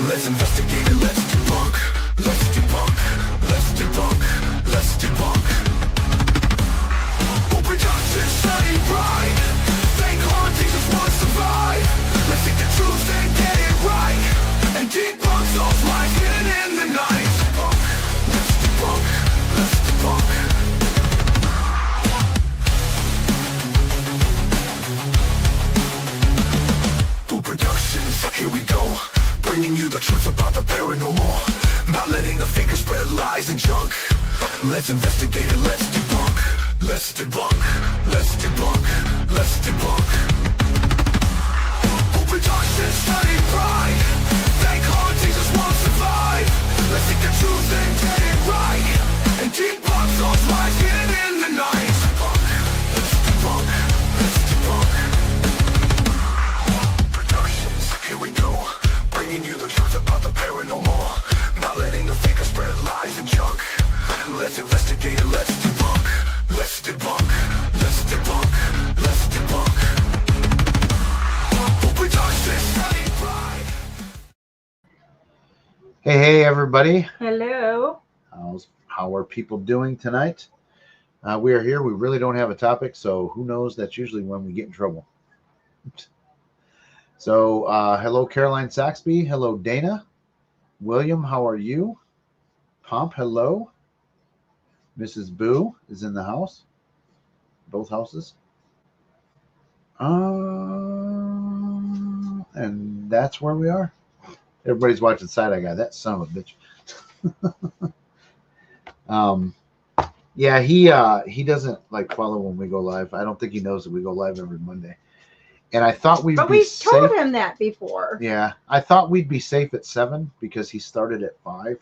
Let's investigate it, let's debunk. Let's debunk. Let's debunk. Let's debunk. Who production study right? Fake hauntings just want to survive. Let's seek the truth and get it right. And debunk those lies hidden in the night. Let's debunk. Let's debunk. Who Productions, here we go. Bringing you the truth about the paranormal. Not letting the fakers spread lies and junk. Let's investigate it, let's debunk. Let's debunk. Let's debunk. Let's debunk. Who Productions study pride. Fake hauntings just won't survive. Let's seek the truth and get it right. And debunk those lies hidden in the night. Let's debunk. Let's debunk. Productions, here we go. Bringing you the truth about the paranormal. Not letting the fakers spread lies and junk. Let's investigate it, let's debunk. Let's debunk. Let's debunk. Let's debunk. Who Productions study pride. Hey, everybody. Hello. How are people doing tonight? We are here. We really don't have a topic, so who knows? That's usually when we get in trouble. So, hello, Caroline Saxby. Hello, Dana. William, how are you? Pomp, hello. Mrs. Boo is in the house. Both houses. And that's where we are. Everybody's watching Side Eye Guy. That son of a bitch. Yeah, he doesn't like follow when we go live. I don't think he knows that we go live every Monday. And I thought we'd But be we safe. told him that before. Yeah, I thought we'd be safe at 7 because he started at 5.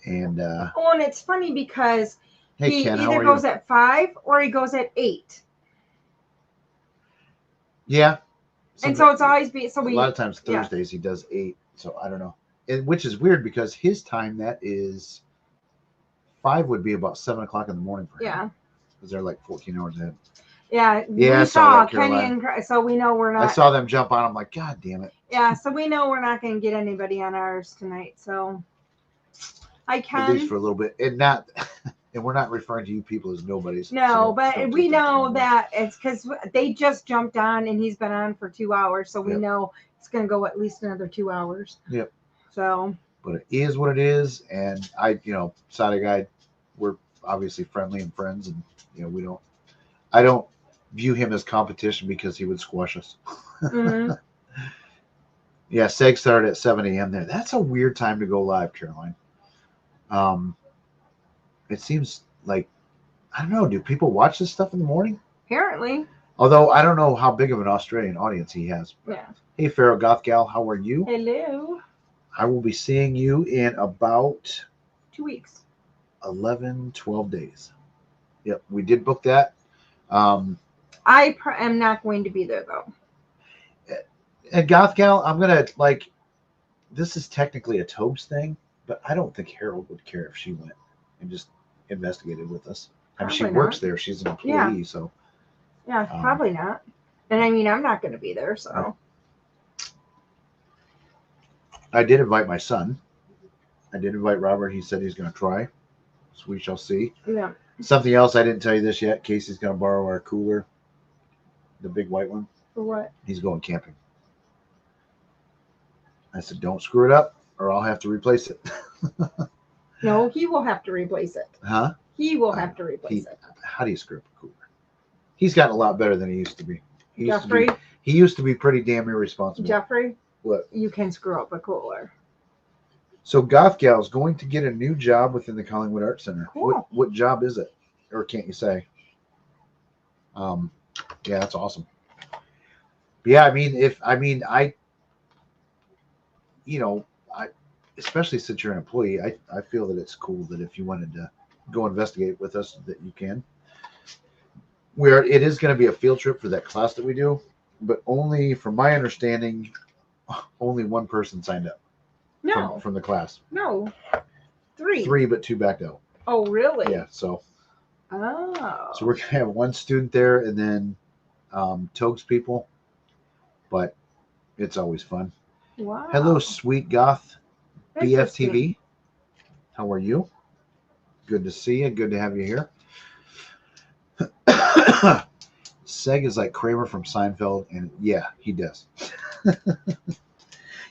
And Oh, and it's funny because hey, he Ken, how either are goes you? at 5 or he goes at 8. Yeah. And so it's always a lot of times Thursdays he does 8. So I don't know. Which is weird because his time, that is 5 would be about 7 o'clock in the morning for him. Yeah. Because they're like 14 hours ahead. Yeah. Yeah, We I saw saw that, Kenny Caroline. and so we know we're not. I saw them jump on. I'm like, God damn it. Yeah, so we know we're not going to get anybody on ours tonight. So I At least can. for a little bit. And we're not referring to you people as nobodies. No, so but don't we take that know wrong way. that it's because they just jumped on and he's been on for 2 hours. So we Yep. know it's going to go at least another 2 hours. Yep. So. But it is what it is. And Side Eye Guy, we're obviously friendly and friends. And, I don't view him as competition because he would squash us. Mm-hmm. Yeah, Seg started at 7 a.m. there. That's a weird time to go live, Caroline. It seems like, I don't know, do people watch this stuff in the morning? Apparently. Although I don't know how big of an Australian audience he has. Yeah. Hey, Pharaoh Goth Gal, how are you? Hello. I will be seeing you in about 2 weeks. 11, 12 days. Yep, we did book that. I am not going to be there, though. And Goth Gal, I'm going to, this is technically a Tobes thing, but I don't think Harold would care if she went and just investigated with us. I mean, she Probably works not. there. She's an employee, so. Yeah, probably not. And I mean, I'm not going to be there, so. I did invite my son. I did invite Robert. He said he's going to try. So we shall see. Yeah. Something else, I didn't tell you this yet. Casey's going to borrow our cooler, the big white one. For what? He's going camping. I said, don't screw it up or I'll have to replace it. No, he will have to replace it. Huh? He will have to replace it. How do you screw up a cooler? He's gotten a lot better than he used to be. Jeffrey? He used to be pretty damn irresponsible. Jeffrey? What? You can screw up a cooler. So Goth Gal is going to get a new job within the Collingwood Arts Center. Cool. What job is it? Or can't you say? Yeah, that's awesome. But yeah, especially since you're an employee, I feel that it's cool that if you wanted to go investigate with us, that you can. Where it is going to be a field trip for that class that we do, but only, from my understanding, only one person signed up. No. From the class. No. 3. 3, but 2 backed out. Oh, really? Yeah, so. Oh. So we're going to have one student there and then Togue's people, but it's always fun. Wow. Hello, sweet goth Interesting. BFTV. How are you? Good to see you. Good to have you here. Seg is like Kramer from Seinfeld, and yeah, he does.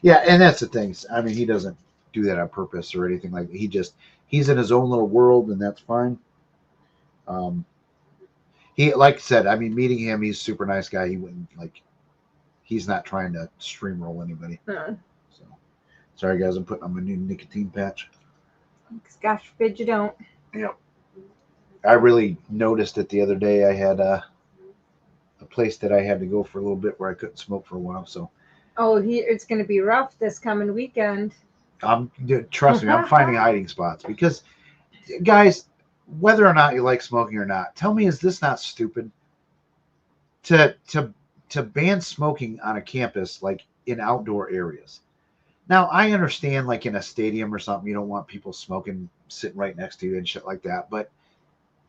Yeah, and that's the thing. I mean, he doesn't do that on purpose or anything like that. He's in his own little world, and that's fine. Um, he, like I said, I mean, meeting him, he's a super nice guy. He wouldn't like, he's not trying to stream roll anybody. So, sorry guys, I'm putting on my new nicotine patch. Gosh forbid you don't. Yep. I really noticed it the other day. I had a place that I had to go for a little bit where I couldn't smoke for a while. So, It's going to be rough this coming weekend. Trust me, I'm finding hiding spots because, guys, whether or not you like smoking or not, tell me, is this not stupid? To ban smoking on a campus, like in outdoor areas. Now, I understand, like in a stadium or something, you don't want people smoking sitting right next to you and shit like that. But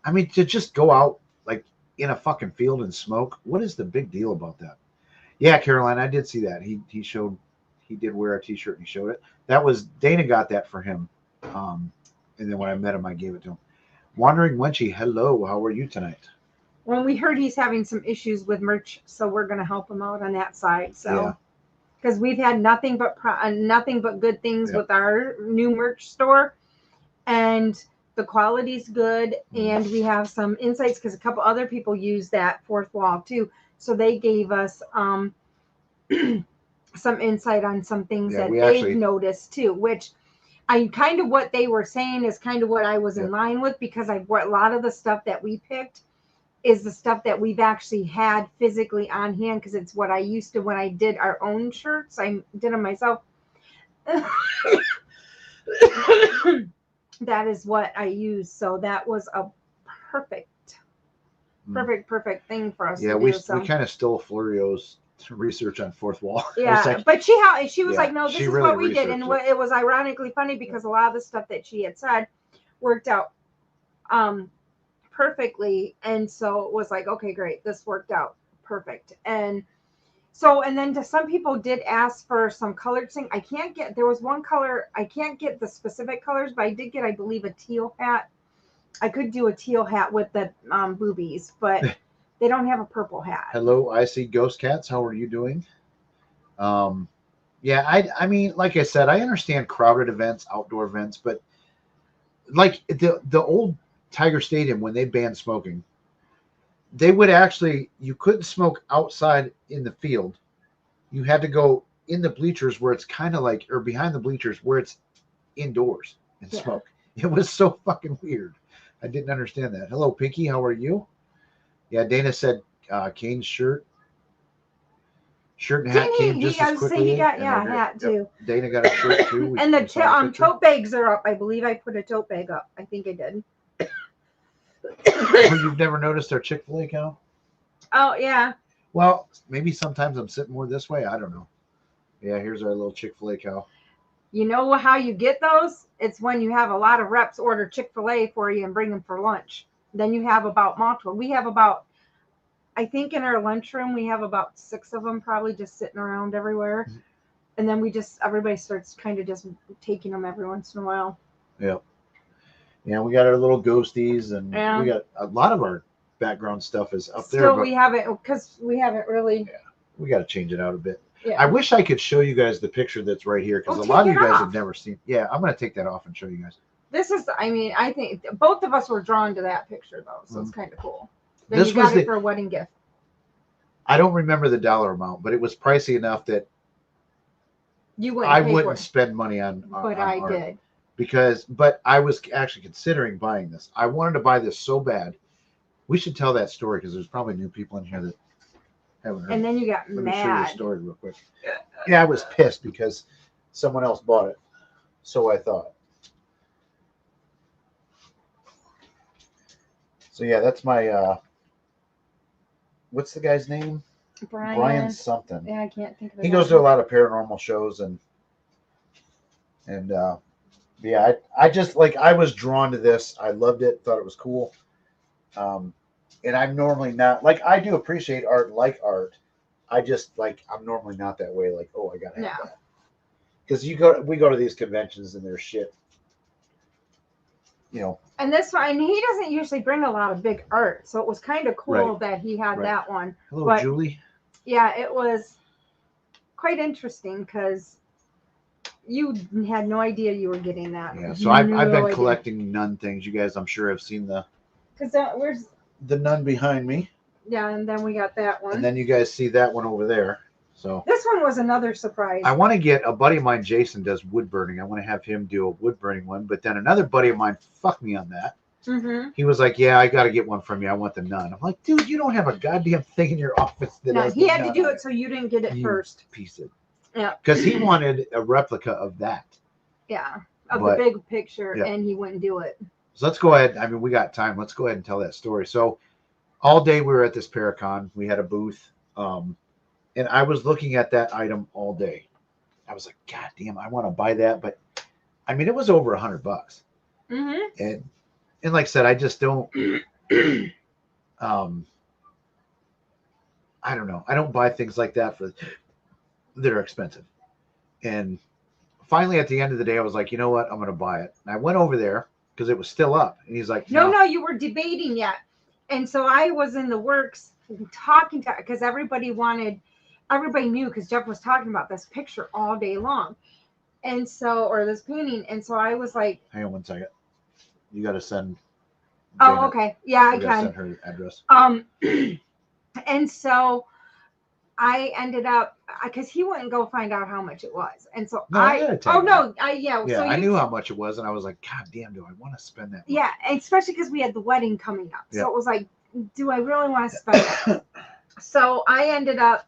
I mean, to just go out like in a fucking field and smoke, what is the big deal about that? Yeah, Caroline, I did see that. He did wear a t-shirt and he showed it. That was Dana got that for him. And then when I met him, I gave it to him. Wandering Wenchy, hello, how are you tonight? Well, we heard he's having some issues with merch, so we're going to help him out on that side. So, because we've had nothing but good things with our new merch store, and the quality's good, and we have some insights because a couple other people use that fourth wall too. So they gave us some insight on some things that they've noticed too, which I kind of what they were saying is kind of what I was in line with, because a lot of the stuff that we picked is the stuff that we've actually had physically on hand, because it's what I used to when I did our own shirts. I did them myself. That is what I used. So that was a perfect thing for us to do. We kind of stole Florio's research on fourth wall. Yeah, like, but she was like, no, this is really what we did. And it was ironically funny because a lot of the stuff that she had said worked out perfectly. And so it was like, okay, great. This worked out perfect. And so, and then some people did ask for some colored thing. There was one color, I can't get the specific colors, but I did get, I believe, a teal hat. I could do a teal hat with the boobies, but they don't have a purple hat. Hello, I see Ghost Cats. How are you doing? Yeah, I mean, like I said, I understand crowded events, outdoor events, but like the old Tiger Stadium, when they banned smoking, they would actually, you couldn't smoke outside in the field. You had to go in the bleachers where it's kind of like, or behind the bleachers where it's indoors and smoke. It was so fucking weird. I didn't understand that. Hello, Pinky. How are you? Yeah, Dana said Kane's shirt and hat came just as quickly. He got a hat too. Dana got a shirt too. And the tote bags are up. I believe I put a tote bag up. I think I did. Oh, you've never noticed our Chick-fil-A cow? Oh yeah. Well, maybe sometimes I'm sitting more this way. I don't know. Yeah, here's our little Chick-fil-A cow. You know how you get those? It's when you have a lot of reps order Chick-fil-A for you and bring them for lunch. Then you have about multiple. We have about, I think in our lunchroom, we have about 6 of them probably just sitting around everywhere. Mm-hmm. And then everybody starts kind of just taking them every once in a while. Yeah. Yeah, we got our little ghosties, and we got a lot of our background stuff is up there. But we haven't really. Yeah, we got to change it out a bit. Yeah. I wish I could show you guys the picture that's right here, because a lot of you guys have never seen. Yeah, I'm going to take that off and show you guys. This is, I mean, I think both of us were drawn to that picture, though, so it's kind of cool. Then you got it for a wedding gift. I don't remember the dollar amount, but it was pricey enough that I wouldn't spend money on. But I did. But I was actually considering buying this. I wanted to buy this so bad. We should tell that story, because there's probably new people in here that haven't heard. And then you got Let mad. me show you the story real quick. Yeah, I was pissed because someone else bought it. So I thought. So yeah, that's my what's the guy's name? Brian something. Yeah, I can't think of it. He goes to a lot of paranormal shows, and yeah, I just, like, I was drawn to this. I loved it, thought it was cool. And I'm normally not, like, I do appreciate art and like art. I just, like, I'm normally not that way, like, oh, I gotta have that. Because we go to these conventions and there's shit, you know. And this one, and he doesn't usually bring a lot of big art, so it was kind of cool that he had that one. Hello, but, Julie. Yeah, it was quite interesting because you had no idea you were getting that. Yeah, so I've been collecting nun things. You guys, I'm sure, have seen where's the nun behind me. Yeah, and then we got that one. And then you guys see that one over there. So this one was another surprise. I want to get a buddy of mine, Jason, does wood burning. I want to have him do a wood burning one. But then another buddy of mine fucked me on that. Mm-hmm. He was like, "Yeah, I got to get one from you. I want the nun." I'm like, "Dude, you don't have a goddamn thing in your office that has he had nun to do on it so you didn't get it You first. Piece of. Yeah. Because he wanted a replica of that. Yeah, of the big picture, and he wouldn't do it. So let's go ahead. I mean, we got time. Let's go ahead and tell that story. So all day we were at this Paracon. We had a booth. And I was looking at that item all day. I was like, God damn, I want to buy that. But I mean, it was over $100. Mm-hmm. And like I said, I just don't, I don't know. I don't buy things like that that are expensive. And finally, at the end of the day, I was like, you know what? I'm going to buy it. And I went over there because it was still up. And he's like, no, you were debating yet. And so I was in the works talking to, because everybody knew, because Jeff was talking about this picture all day long. And so, or this painting. And so I was like, hang on one second. You got to send. Oh, okay. Yeah, I can. Send her address. And so I ended up, because he wouldn't go find out how much it was. And so So I knew how much it was. And I was like, God damn, do I want to spend that money? Yeah, especially because we had the wedding coming up. So it was like, do I really want to spend it? So I ended up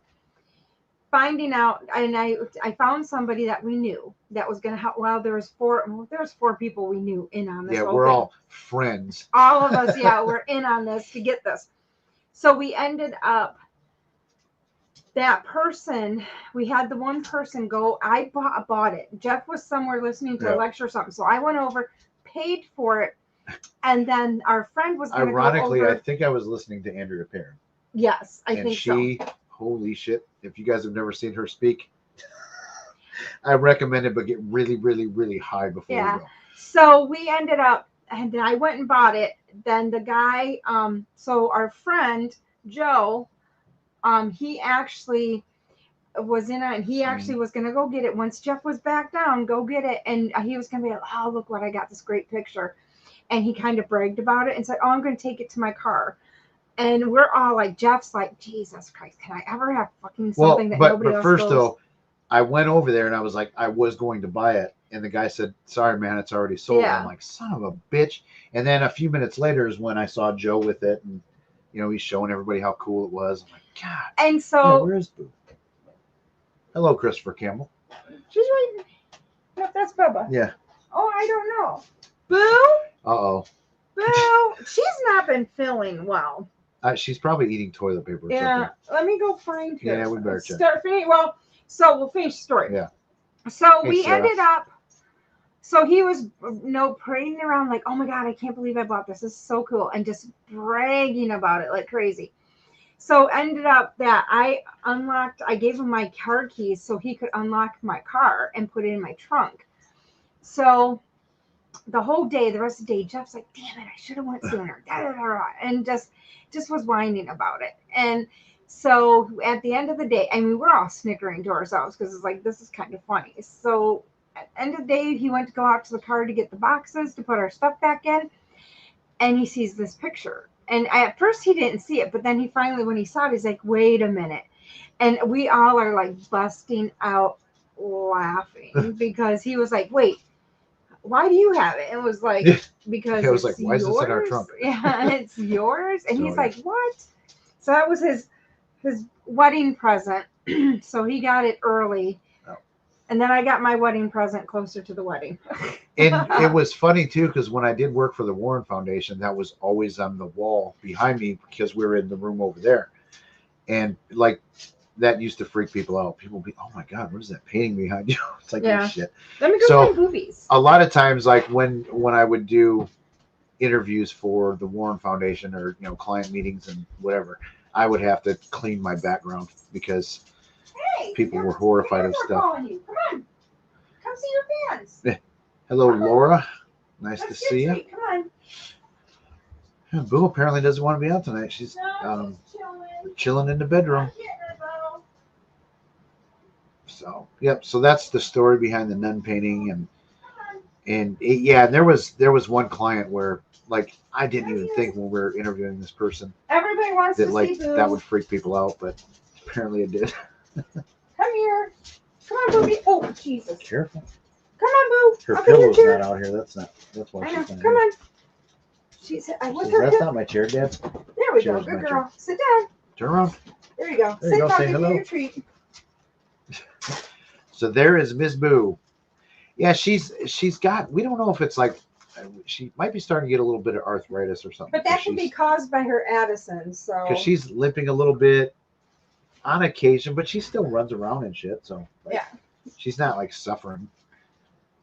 finding out, and I found somebody that we knew that was going to help. Well, there was four people we knew in on this. Yeah, we're all friends. All of us, we're in on this to get this. So we ended up, that person, we had the one person go, I bought it. Jeff was somewhere listening to a lecture or something. So I went over, paid for it, and then our friend was going to go over. Ironically, I think I was listening to Andrea Perrin. Yes, I think so. Holy shit. If you guys have never seen her speak, I recommend it, but get really, really, really high before you go. So we ended up, and I went and bought it. Then the guy, so our friend, Joe, he actually was in it, and he actually was going to go get it. Once Jeff was back down, go get it. And he was going to be like, oh, look what I got, this great picture. And he kind of bragged about it and said, oh, I'm going to take it to my car. And we're all like, Jeff's like, Jesus Christ, can I ever have fucking something that nobody else But first, goes? though, I went over there and I was like, I was going to buy it. And the guy said, sorry, man, it's already sold. I'm like, son of a bitch. And then a few minutes later is when I saw Joe with it. And, you know, he's showing everybody how cool it was. I'm like, God. And so. Where's Boo? Hello, Christopher Campbell. She's right. No, that's Bubba. Yeah. Oh, I don't know. Boo? Uh-oh. Boo. She's not been feeling well. She's probably eating toilet paper. Or something. Let me go find her. Yeah, we better check. So we'll finish the story. Yeah. So we ended up. So he was parading around like, oh my God, I can't believe I bought this. This is so cool, and just bragging about it like crazy. So ended up that I gave him my car keys so he could unlock my car and put it in my trunk. So the whole day, the rest of the day, Jeff's like, damn it, I should have went sooner. And just was whining about it. And so at the end of the day, I mean, we're all snickering to ourselves because it's like, this is kind of funny. So at the end of the day, he went to go out to the car to get the boxes to put our stuff back in. And he sees this picture. And at first he didn't see it, but then he finally, when he saw it, he's like, wait a minute. And we all are like busting out laughing because he was like, wait, why do you have it? And it was like, because I was like, why is this in our trunk? Yeah, it's yours. And he's like, what? So that was his wedding present. So he got it early. Oh. And then I got my wedding present closer to the wedding. And it was funny too, because when I did work for the Warren Foundation, that was always on the wall behind me because we were in the room over there. And like, that used to freak people out. People would be, oh my God, what is that painting behind you? It's like, oh shit. Let me go find movies. A lot of times, like when I would do interviews for the Warren Foundation or, you know, client meetings and whatever, I would have to clean my background because people were horrified of stuff. Come on. Come see your fans. Hello, Laura. Nice Let's to see you. treat. Come on. Yeah, Boo apparently doesn't want to be out tonight. She's No, she's chilling. chilling in the bedroom. Not getting her, though. So, yep. So that's the story behind the nun painting, and yeah, there was one client where like I didn't even think when we were interviewing this person Everybody wants that to like see Boo. that would freak people out, but apparently it did. Come here. Come on, Booby. Oh, Jesus. Careful. Come on, Boo. Her Up in your pillow's chair. not out here. That's why I she's know. not Come here. on. She's with Says, her that's hip. not my chair, Dad. There we go. Cheers, Good my girl. Sit down. Turn around. There you go. There Sit you go. down. Say Give hello. you your treat. So there is Miss Boo. Yeah, she's got. We don't know if it's like she might be starting to get a little bit of arthritis or something. But that can be caused by her Addison. So. Because she's limping a little bit on occasion, but she still runs around and shit. So like, Yeah. she's not like suffering.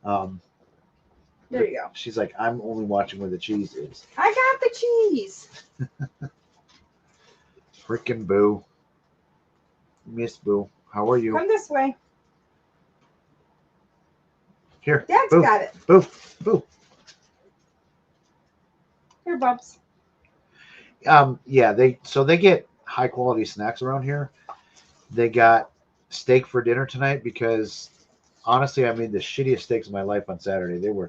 There you go. She's like, I'm only watching where the cheese is. I got the cheese. Frickin' Boo. Miss Boo. How are you? Come this way. Here. Dad's Boo. got it. Boo. Boo. Here, Bubs. Yeah, they get high quality snacks around here. They got steak for dinner tonight because honestly, I made the shittiest steaks of my life on Saturday. They were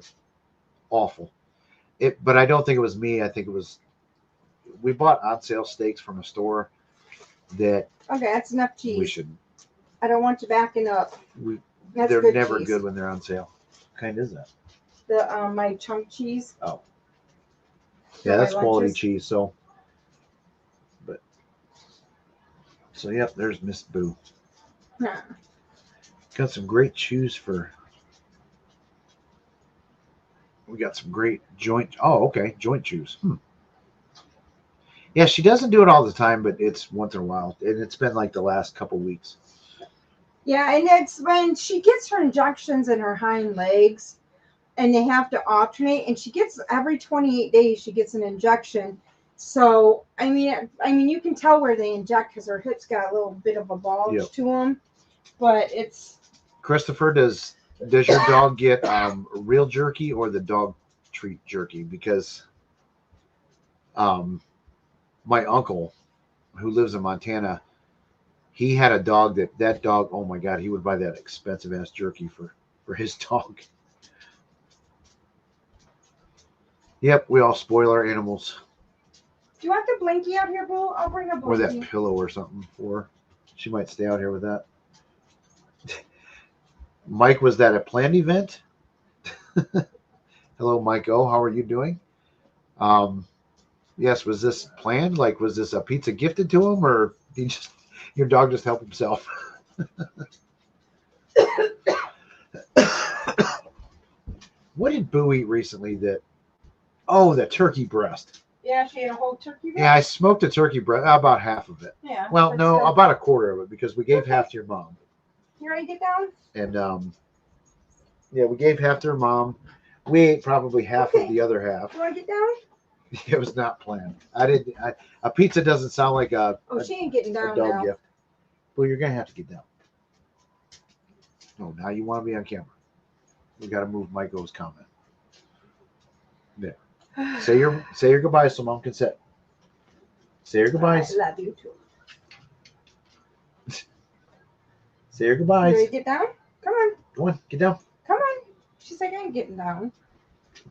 awful. But I don't think it was me. I think it was we bought on sale steaks from a store that Okay, that's enough cheese. we should. I don't want you backing up. That's They're good never cheese. good when they're on sale. What kind is that? The my chunk cheese. Oh, For yeah, my that's quality lunches. cheese. So yep, there's Miss Boo. Huh. Got some great chews for. We got some great joint. Oh, okay, joint chews. Yeah, she doesn't do it all the time, but it's once in a while, and it's been like the last couple weeks. Yeah, and it's when she gets her injections in her hind legs, and they have to alternate. And she gets every 28 days. She gets an injection. So I mean, you can tell where they inject because her hips got a little bit of a bulge Yep. to them. But it's Christopher, does your dog get real jerky or the dog treat jerky? Because my uncle, who lives in Montana, he had a dog that dog. Oh my God, he would buy that expensive ass jerky for his dog. Yep, we all spoil our animals. Do you want the blankie out here, Boo? I'll bring a blankie. Or that pillow or something for her. She might stay out here with that. Mike, was that a planned event? Hello, Mike O. How are you doing? Yes, was this planned? Like, was this a pizza gifted to him, or your dog just help himself? What did Boo eat recently that? Oh, the turkey breast. Yeah, she ate a whole turkey. Yeah, I smoked a turkey breast, about half of it. Yeah. Well, that's no, good. about a quarter of it because we gave half to your mom. You ready to get down? And yeah, we gave half to her mom. We ate probably half of the other half. You want to get down? It was not planned. A pizza doesn't sound like a She ain't getting down dog now. gift. Well, you're gonna have to get down. Oh, now you want to be on camera. We got to move Michael's comment. There. Say your goodbyes so mom can sit. Say your goodbyes. I love you too. Say your You goodbyes. ready to get down? Come on. Go on, get down. Come on. She's like, I ain't getting down.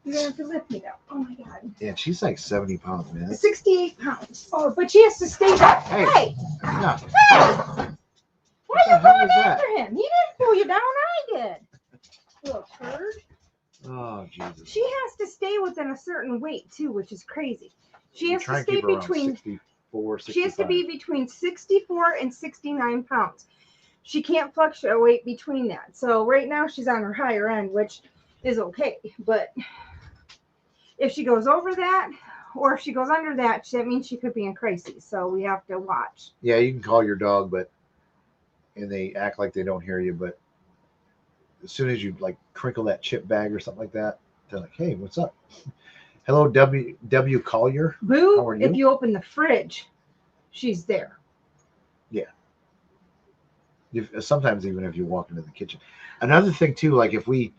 You're going to have to lift me down. Oh my God. Yeah, she's like 70 pounds, man. 68 pounds. Oh, but she has to stay back. Hey. Hey. Yeah. Why What are you the hell going was that? after him? He didn't pull you down. I did. Little turd. Oh, Jesus. She has to stay within a certain weight too, which is crazy. She has Try to and stay keep her around between 64, she has to 65. be between 64 and 69 pounds. She can't fluctuate between that. So right now she's on her higher end, which is okay. But if she goes over that or if she goes under that, that means she could be in crisis. So we have to watch. Yeah, you can call your dog, and they act like they don't hear you, but as soon as you like crinkle that chip bag or something like that, they're like, "Hey, what's up?" Hello, W. Collier. Boo, How are you? if you open the fridge, she's there. Yeah. Sometimes even if you walk into the kitchen. Another thing too, like if we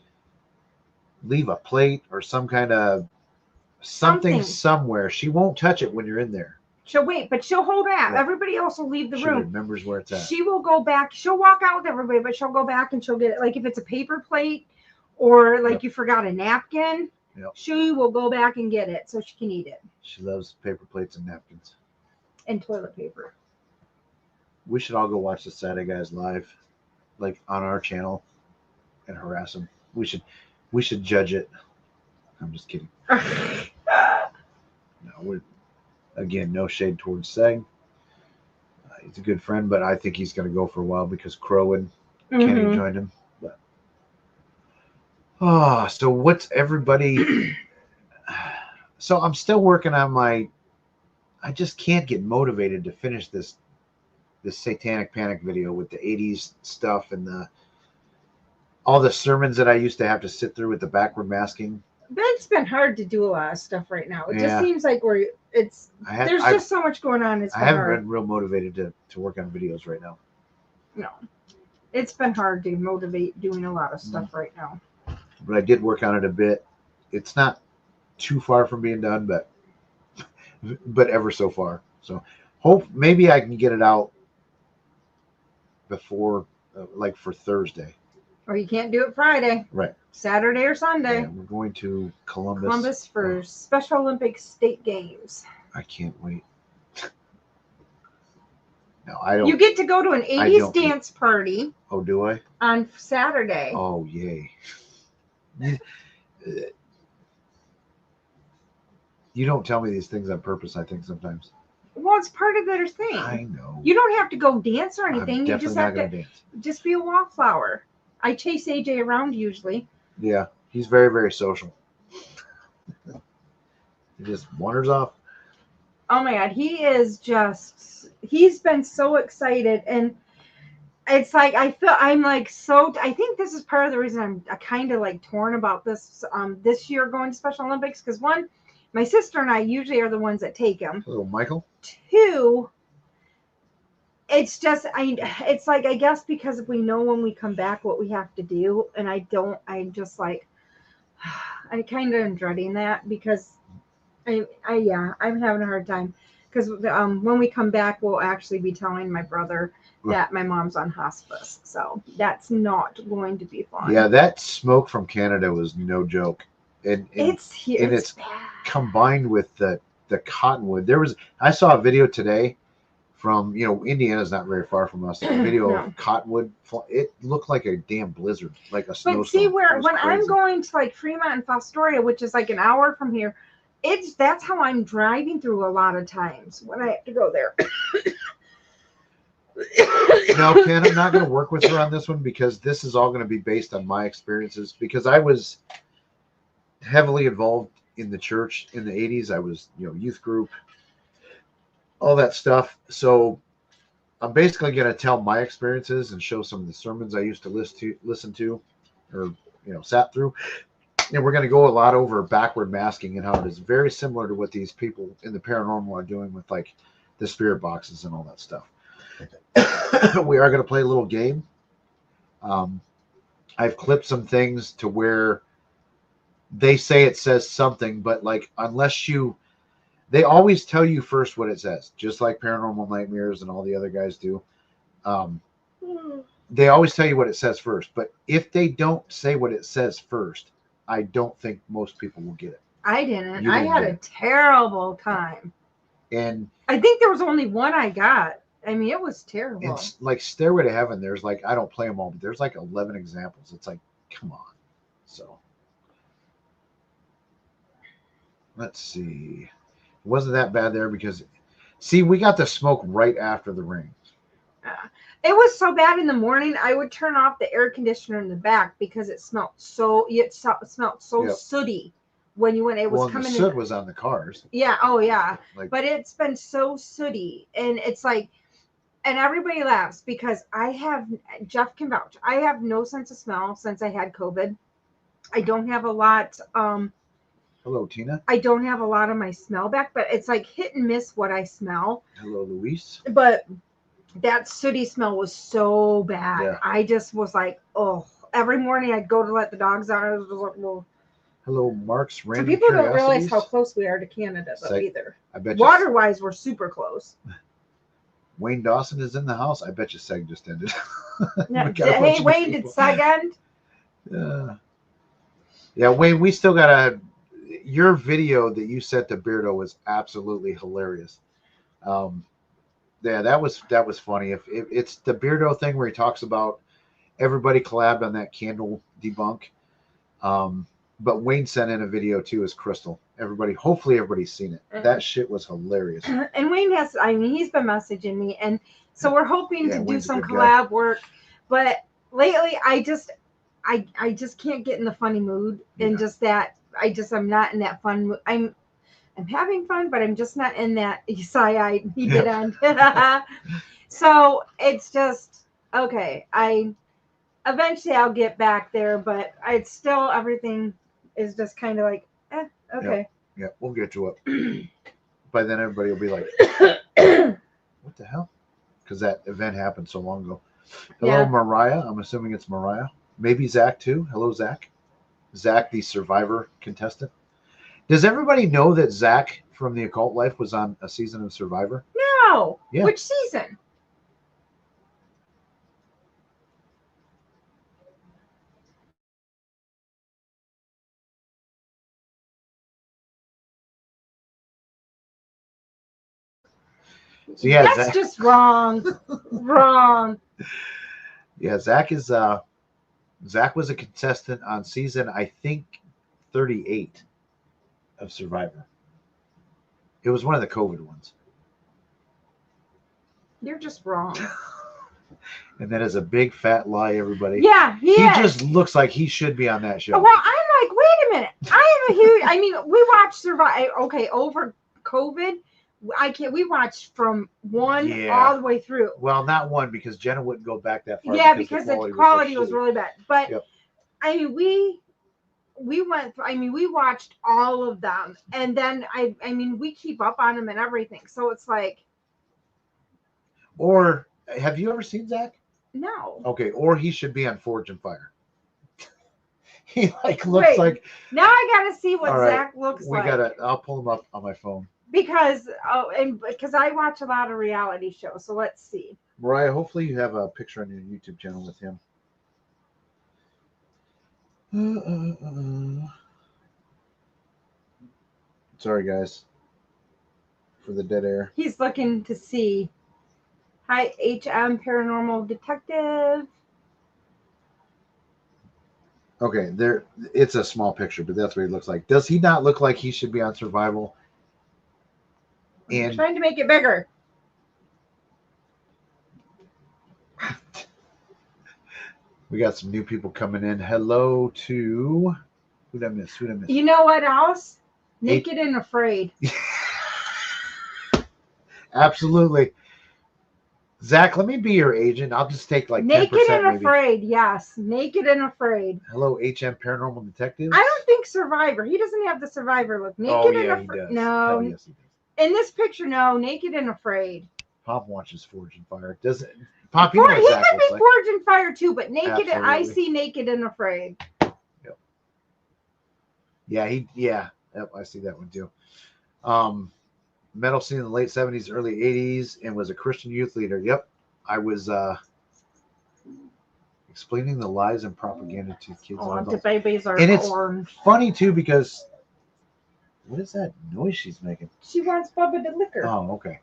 leave a plate or some kind of something somewhere, she won't touch it when you're in there. She'll wait, but she'll hold out. Yeah. Everybody else will leave the She room. remembers where it's at. She will go back. She'll walk out with everybody, but she'll go back and she'll get it. Like if it's a paper plate or like you forgot a napkin, she will go back and get it so she can eat it. She loves paper plates and napkins. And toilet paper. We should all go watch the Saturday Guys live, like on our channel, and harass them. We should judge it. I'm just kidding. No, again, no shade towards Seg. He's a good friend, but I think he's going to go for a while because Crow and Kenny joined him. But so what's everybody? So I'm still working on my. I just can't get motivated to finish this Satanic Panic video with the 80s stuff and all the sermons that I used to have to sit through with the backward masking. But it's been hard to do a lot of stuff right now. It just seems like there's just so much going on. I haven't been real motivated to work on videos right now. No, it's been hard to motivate doing a lot of stuff right now. But I did work on it a bit. It's not too far from being done, but ever so far. So maybe I can get it out before, like for Thursday. Or you can't do it Friday. Right. Saturday or Sunday. Yeah, we're going to Columbus. Columbus for Special Olympics State Games. I can't wait. No, I don't. You get to go to an 80s dance party. Oh, do I? On Saturday. Oh, yay. You don't tell me these things on purpose, I think, sometimes. Well, it's part of their thing. I know. You don't have to go dance or anything. You just have to dance. Just be a wallflower. I chase AJ around usually. Yeah, he's very, very social. He just wanders off. Oh my God, he's been so excited, and it's like I think this is part of the reason I'm kind of like torn about this this year going to Special Olympics, because one, my sister and I usually are the ones that take him. Hello, Michael. Two, it's just it's like I guess because we know when we come back what we have to do, and I'm just like I kind of am dreading that because I'm having a hard time because when we come back we'll actually be telling my brother that my mom's on hospice, so that's not going to be fun. Yeah, that smoke from Canada was no joke, and it's bad. Combined with the cottonwood. I saw a video today from Indiana's not very far from us. A video of cottonwood. It looked like a damn blizzard, like a snowstorm. But see, when I'm going to like Fremont and Fostoria, which is like an hour from here, that's how I'm driving through a lot of times when I have to go there. No, Ken, I'm not going to work with her on this one because this is all going to be based on my experiences, because I was heavily involved in the church in the 80s. I was, youth group, all that stuff. So I'm basically going to tell my experiences and show some of the sermons I used to listen to or, sat through. And we're going to go a lot over backward masking and how it is very similar to what these people in the paranormal are doing with like the spirit boxes and all that stuff. We are going to play a little game. I've clipped some things to where they say it says something, but like they always tell you first what it says, just like Paranormal Nightmares and all the other guys do. They always tell you what it says first, but if they don't say what it says first, I don't think most people will get it. I didn't. I had a terrible time. And I think there was only one I got. I mean, it was terrible. It's like Stairway to Heaven. There's like, I don't play them all, but there's like 11 examples. It's like, come on. So let's see. It wasn't that bad there because, see, we got the smoke right after the ring. It was so bad in the morning. I would turn off the air conditioner in the back because it smelled so sooty when you went. It was coming. The soot was on the cars. Yeah. Oh yeah. But it's been so sooty, and it's like, and everybody laughs because Jeff can vouch. I have no sense of smell since I had COVID. I don't have a lot. Hello, Tina. I don't have a lot of my smell back, but it's like hit and miss what I smell. Hello, Luis. But that sooty smell was so bad. Yeah. I just was like, oh, every morning I'd go to let the dogs out. I was just like, well, Hello, Mark's so Random people don't realize Curiosities. how close we are to Canada, though, Seg- either. I bet you Water wise, we're super close. Wayne Dawson is in the house. I bet you Seg just ended. Now, We got a bunch hey, of Wayne, did people. Seg end? Yeah, Wayne, we still gotta. Your video that you sent to Beardo was absolutely hilarious. Yeah, that was funny. If it's the Beardo thing where he talks about everybody collabed on that candle debunk. But Wayne sent in a video too as Crystal. Hopefully everybody's seen it. That shit was hilarious. And Wayne has, I mean, he's been messaging me, and so we're hoping to do Wayne's a some good guy. collab work. But lately, I just can't get in the funny mood, and just that I'm not in that fun mood. I'm having fun, but I'm just not in that sigh-eyed. He did end. So it's just okay. Eventually I'll get back there, but it's still, everything is just kind of like, okay. Yeah, we'll get to it. By then everybody will be like, what the hell? Because that event happened so long ago. Hello, Mariah. I'm assuming it's Mariah. Maybe Zach too. Hello, Zach. Zach, the Survivor contestant. Does everybody know that Zach from the Occult Life was on a season of Survivor? No. Yeah. Which season? So yeah, that's Zach, just wrong. Wrong. Yeah, Zach was a contestant on season, I think, 38 of Survivor. It was one of the COVID ones. You're just wrong. And that is a big fat lie, everybody. Yeah, he just looks like he should be on that show. Well, I'm like, wait a minute. I am a huge. I mean, we watched Survivor. Okay, over COVID, we watched from one all the way through. Well, not one, because Jenna wouldn't go back that far. Yeah, because the quality was really bad. But yep. I mean, we went through. I mean, we watched all of them, and then I mean, we keep up on them and everything. So it's like. Or have you ever seen Zach? No. Okay, or he should be on Forge and Fire. He looks like. Now I gotta see what Zach looks like. I'll pull him up on my phone. Because I watch a lot of reality shows, so let's see. Mariah, hopefully you have a picture on your YouTube channel with him. Sorry, guys, for the dead air. He's looking to see. Hi, HM Paranormal Detective. Okay, it's a small picture, but that's what he looks like. Does he not look like he should be on Survival? I'm trying to make it bigger. We got some new people coming in. Hello to who'd I miss? You know what else? Naked and Afraid. Absolutely. Zach, let me be your agent. I'll just take like Naked 10% and maybe. Afraid, yes. Naked and Afraid. Hello, HM Paranormal Detective. I don't think Survivor. He doesn't have the Survivor look. Naked and Afraid. He does. No. Oh, yes, he does. In this picture, no. Naked and Afraid. Pop watches Forge and Fire. Does it? Pop, you know he could be Forge and Fire too, but Naked. Absolutely. I see Naked and Afraid. Yep. Yeah, Yep, I see that one too. Metal scene in the late 70s, early 80s, and was a Christian youth leader. Yep. I was explaining the lies and propaganda to kids. Oh, the babies are orange. It's funny too, because what is that noise she's making? She wants Bubba to lick her. Oh, okay.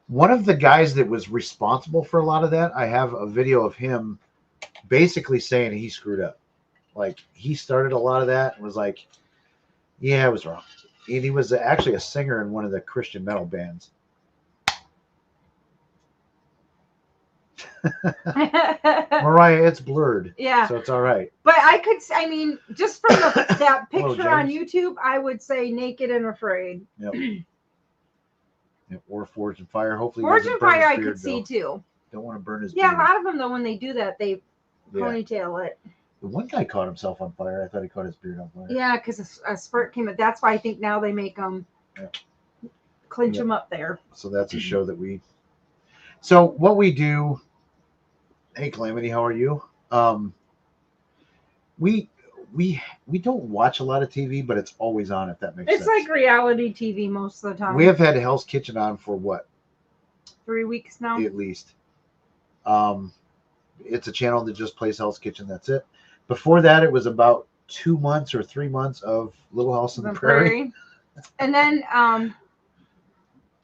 One of the guys that was responsible for a lot of that, I have a video of him basically saying he screwed up. Like, he started a lot of that and was like, yeah, I was wrong. And he was actually a singer in one of the Christian metal bands. Mariah, it's blurred. Yeah. So it's all right. But I mean, just from that picture on YouTube, I would say Naked and Afraid. Yep. Or Forge and Fire. Hopefully, Forge and Fire I could see too. Don't want to burn his beard. beard. A lot of them though, when they do that, they ponytail it. The one guy caught himself on fire. I thought he caught his beard on fire. Yeah, because a spurt came up. That's why I think now they make them clinch them up there. So that's a show that we. So what we do, hey Calamity, how are you? We we don't watch a lot of TV, but it's always on, if that makes It's sense. like reality TV most of the time. We have had Hell's Kitchen on for what? 3 weeks now. At least. It's a channel that just plays Hell's Kitchen. That's it. Before that, it was about 2 months or 3 months of Little House on the Prairie. And then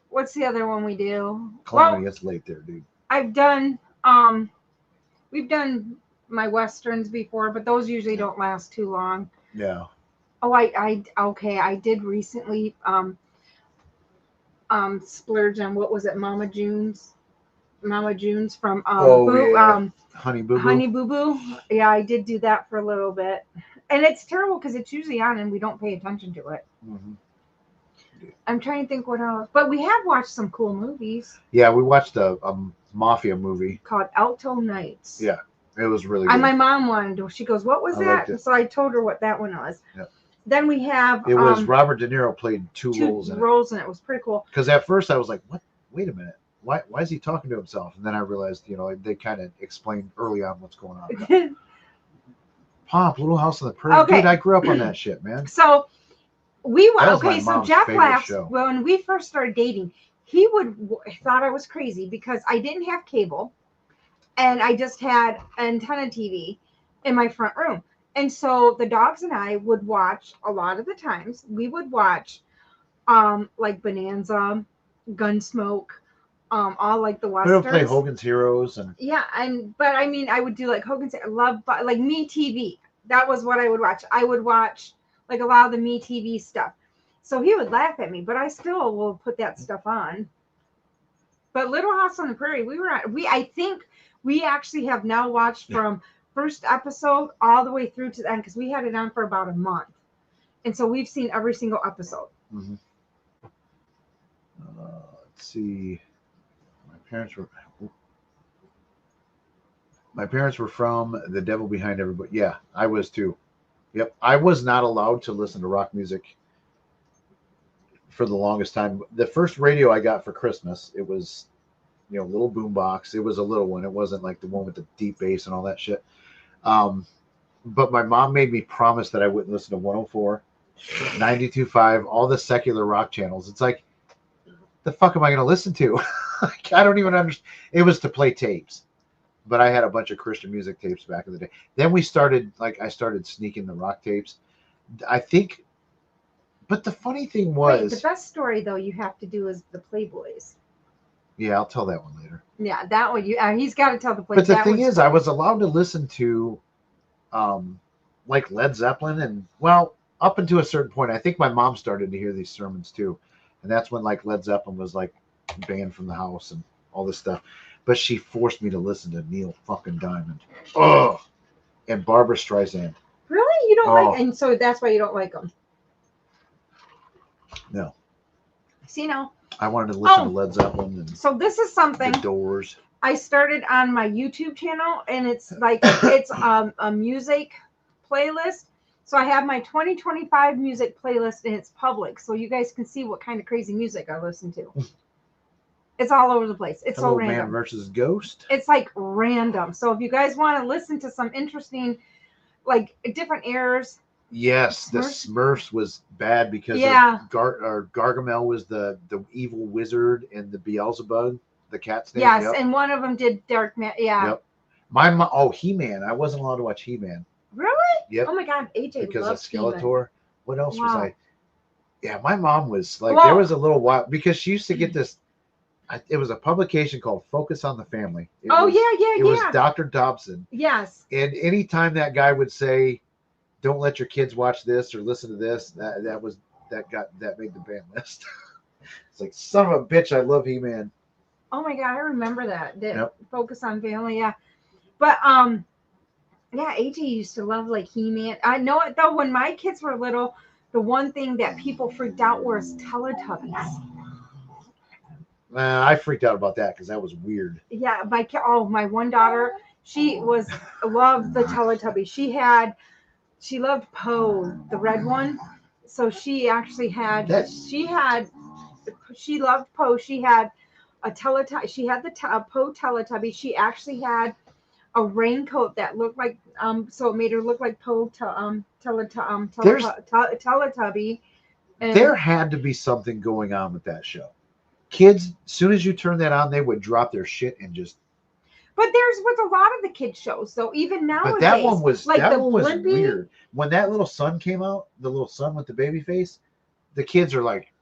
what's the other one we do? Calamity, it's late there, dude. I've done we've done my westerns before, but those usually don't last too long. Yeah. Oh, I did recently splurge on, what was it, Mama June's from Honey Boo Boo. Honey Boo Boo. Yeah, I did do that for a little bit, and it's terrible because it's usually on and we don't pay attention to it. Mm-hmm. I'm trying to think what else, but we have watched some cool movies. Yeah, we watched a mafia movie called Alto Nights. Yeah, it was really good. And my mom wanted to. She goes, "What was that?" So I told her what that one was. Yep. Then we have. It was Robert De Niro played two roles in it. And it was pretty cool. Because at first I was like, "What? Wait a minute. Why is he talking to himself?" And then I realized, they kind of explained early on what's going on. Pomp, Little House on the Prairie. Okay. Dude, I grew up on that shit, man. So we went. Okay, so Jeff laughs. When we first started dating, he thought I was crazy because I didn't have cable, and I just had antenna TV in my front room. And so the dogs and I would watch a lot of the times. We would watch, like Bonanza, Gunsmoke, all like the westerns. We would play Hogan's Heroes and but I mean, I would do like Hogan's. I love like Me TV. That was what I would watch. I would watch like a lot of the Me TV stuff. So he would laugh at me, but I still will put that stuff on. But Little House on the Prairie, I think we actually have now watched from first episode all the way through to the end because we had it on for about a month. And so we've seen every single episode. Mm-hmm. Let's see. My parents were from The Devil Behind Everybody. Yeah, I was too. Yep. I was not allowed to listen to rock music for the longest time. The first radio I got for Christmas, it was, little boom box. It was a little one. It wasn't like the one with the deep bass and all that shit. But my mom made me promise that I wouldn't listen to 104, 92.5, all the secular rock channels. It's like, the fuck am I going to listen to? I don't even understand. It was to play tapes, but I had a bunch of Christian music tapes back in the day. Then I started sneaking the rock tapes. I think, but the funny thing was, the best story though you have to do is the Playboys. Yeah, I'll tell that one later. Yeah, that one he's got to tell the Playboys. But the thing is, I was allowed to listen to, like Led Zeppelin, and up until a certain point, I think my mom started to hear these sermons too. And that's when like Led Zeppelin was like banned from the house and all this stuff. But she forced me to listen to Neil fucking Diamond. Oh, and Barbara Streisand. Really? You don't like, and so that's why you don't like them? No. See, now. I wanted to listen to Led Zeppelin. And so this is something. The Doors. I started on my YouTube channel, and it's like, it's a music playlist. So I have my 2025 music playlist, and it's public, so you guys can see what kind of crazy music I listen to. It's all over the place. It's Hello, so random. Man versus Ghost. It's like random. So if you guys want to listen to some interesting, like different eras. Yes, the Smurfs was bad because Gargamel was the evil wizard, and the Beelzebub, the cat's name. Yes, and one of them did Dark Man. Yeah. Yep. My mom. He-Man. I wasn't allowed to watch He-Man. Really? Yep. Oh my God, AJ because loves of Skeletor. He-Man. What else was I? Yeah, my mom was like, Well, there was a little while because she used to get this. It was a publication called Focus on the Family. It was Dr. Dobson. Yes. And anytime that guy would say, "Don't let your kids watch this or listen to this," that made the ban list. It's like, son of a bitch, I love He-Man. Oh my God, I remember that. Yep. Focus on Family, yeah. But yeah, AJ used to love like He-Man. I know it though. When my kids were little, the one thing that people freaked out was Teletubbies. I freaked out about that because that was weird. Yeah, my one daughter, she loved the Teletubbies. She loved Poe, the red one. So she actually she loved Poe. She had a Teletubby. She had a Poe Teletubby. She actually had a raincoat that looked like so it made her look like Poe Teletubby. And There had to be something going on with that show. Kids, as soon as you turn that on, they would drop their shit and just. but there's with a lot of the kids shows, so even nowadays. But that one was like that the one was Blimpie, weird. When that little son came out, the little son with the baby face, the kids are like.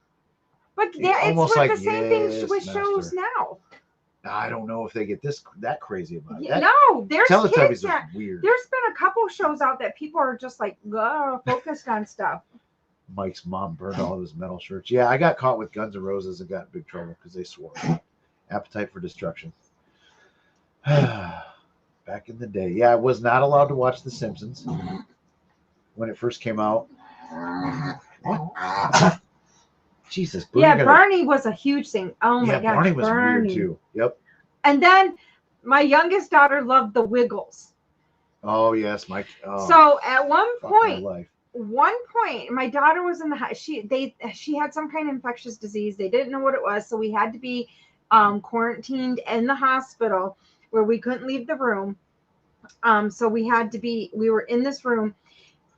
But It's it's almost with like, the same things "Yes, with shows master." now. I don't know if they get that crazy about it. No, there's Teletubbies kids is that weird. there's been a couple shows out that people are just like focused on stuff. Mike's mom burned all of his metal shirts. Yeah, I got caught with Guns N' Roses and got in big trouble because they swore. Appetite for Destruction. Back in the day. Yeah, I was not allowed to watch The Simpsons when it first came out. What? Jesus. Barney was a huge thing. Oh my gosh, Barney was weird too. Yep. And then my youngest daughter loved the Wiggles. Oh yes, Mike. Oh, so at one point, my daughter was in the she had some kind of infectious disease. They didn't know what it was, so we had to be quarantined in the hospital where we couldn't leave the room. So we were in this room,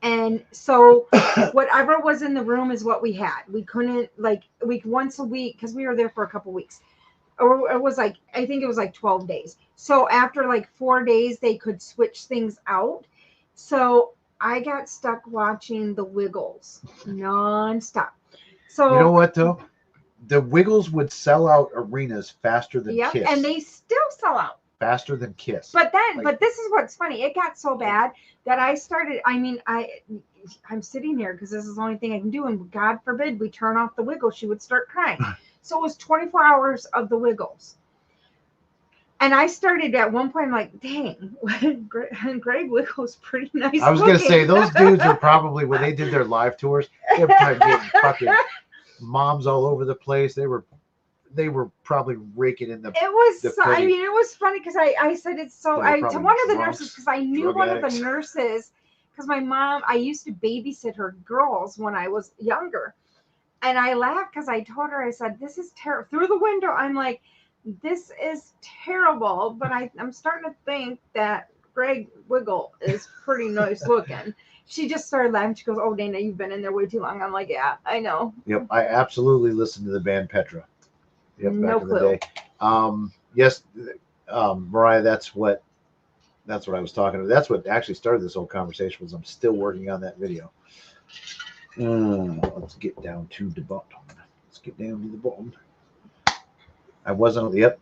and so whatever was in the room is what we had. We couldn't once a week, because we were there for a couple weeks, or it was I think it was 12 days. So after 4 days they could switch things out. So I got stuck watching the Wiggles nonstop. So you know what though? The Wiggles would sell out arenas faster than Kiss. And they still sell out. Faster than Kiss. But then, but this is what's funny. It got so bad that I started. I'm sitting here because this is the only thing I can do, and God forbid we turn off the Wiggles, she would start crying. So it was 24 hours of the Wiggles. And I started at one point, I'm like, dang, Greg Wiggles pretty nice. I was going to say, those dudes are probably, when they did their live tours, they were probably getting fucking moms all over the place. They were probably raking in the. It was. It was funny because I said it's so. To one of the nurses, because I knew one of the nurses, because my mom, I used to babysit her girls when I was younger, and I laughed because I told her, I said, "This is terrible." Through the window, I'm like, "This is terrible," but I'm starting to think that Greg Wiggle is pretty nice looking. She just started laughing. She goes, "Oh, Dana, you've been in there way too long." I'm like, "Yeah, I know." Yep, I absolutely listened to the band Petra. Yep, no back clue. in the day. Yes, Mariah, that's what I was talking about. That's what actually started this whole conversation. Was I'm still working on that video. Let's get down to the bottom. I wasn't. Yep.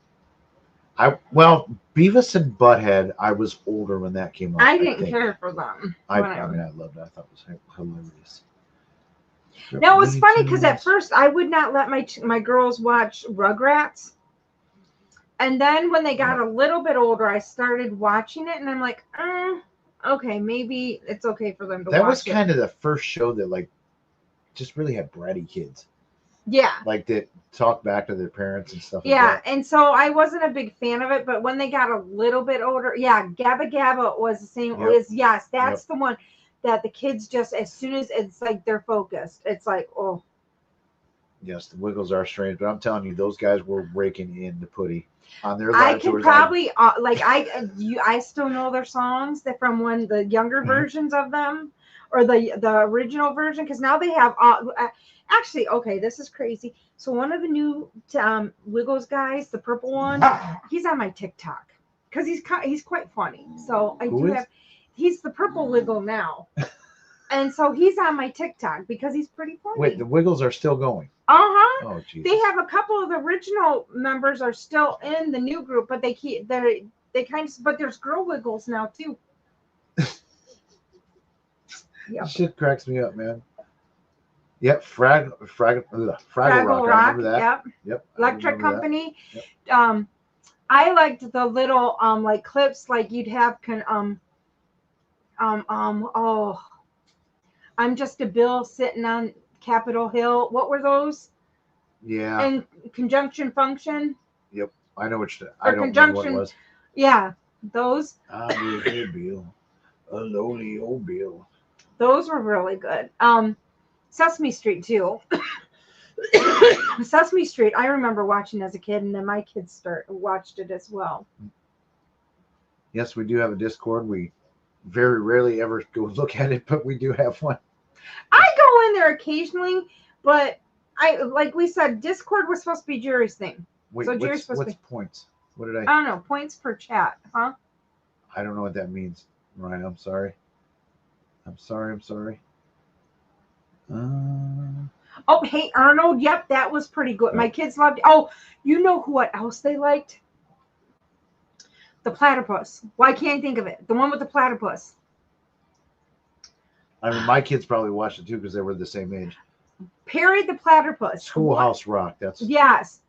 Beavis and Butthead. I was older when that came out. I didn't care for them. I loved it. I thought it was hilarious. No, it was funny because at first I would not let my girls watch Rugrats, and then when they got a little bit older, I started watching it, and I'm like, okay, maybe it's okay for them to watch it. That was kind of the first show that just really had bratty kids. Yeah. That talk back to their parents and stuff. Yeah, like that. And so I wasn't a big fan of it, but when they got a little bit older, Gabba Gabba was the same. Yep. That's the one that the kids just, as soon as it's they're focused, it's like, oh. Yes, the Wiggles are strange, but I'm telling you, those guys were raking in the putty on their live I can tours. probably I still know their songs from when the younger versions of them, or the original version, because now they have actually, okay, this is crazy. So one of the new Wiggles guys, the purple one, he's on my TikTok because he's quite funny. So he's the purple Wiggle now. And so he's on my TikTok because he's pretty funny. Wait, the Wiggles are still going? Uh-huh. Oh, Jesus. They have a couple of the original members are still in the new group, but but there's girl Wiggles now too. Yeah. Shit cracks me up, man. Yep, Fraggle Rock. I remember that. Yep. Electric Company. Yep. I liked the little clips you'd have I'm Just a Bill Sitting on Capitol Hill. What were those? Yeah. And Conjunction Function. Yep. I know I don't remember what it was. Yeah, those. I'm a Bill, a lowly old Bill. Those were really good. Sesame Street too. Sesame Street, I remember watching as a kid, and then my kids watched it as well. Yes, we do have a Discord. We very rarely ever go look at it, but we do have one. I go in there occasionally, but like we said, Discord was supposed to be Jerry's thing. Wait, So Jerry's supposed to what's be points? What did I? I don't know, points per chat, huh? I don't know what that means, Ryan. I'm sorry. I'm sorry. Oh, hey Arnold. Yep, that was pretty good. My kids loved it. Oh, you know what else they liked? The platypus. Why can't I think of it? The one with the platypus. I mean, my kids probably watched it too because they were the same age. Perry the Platypus. Schoolhouse Rock. That's yes.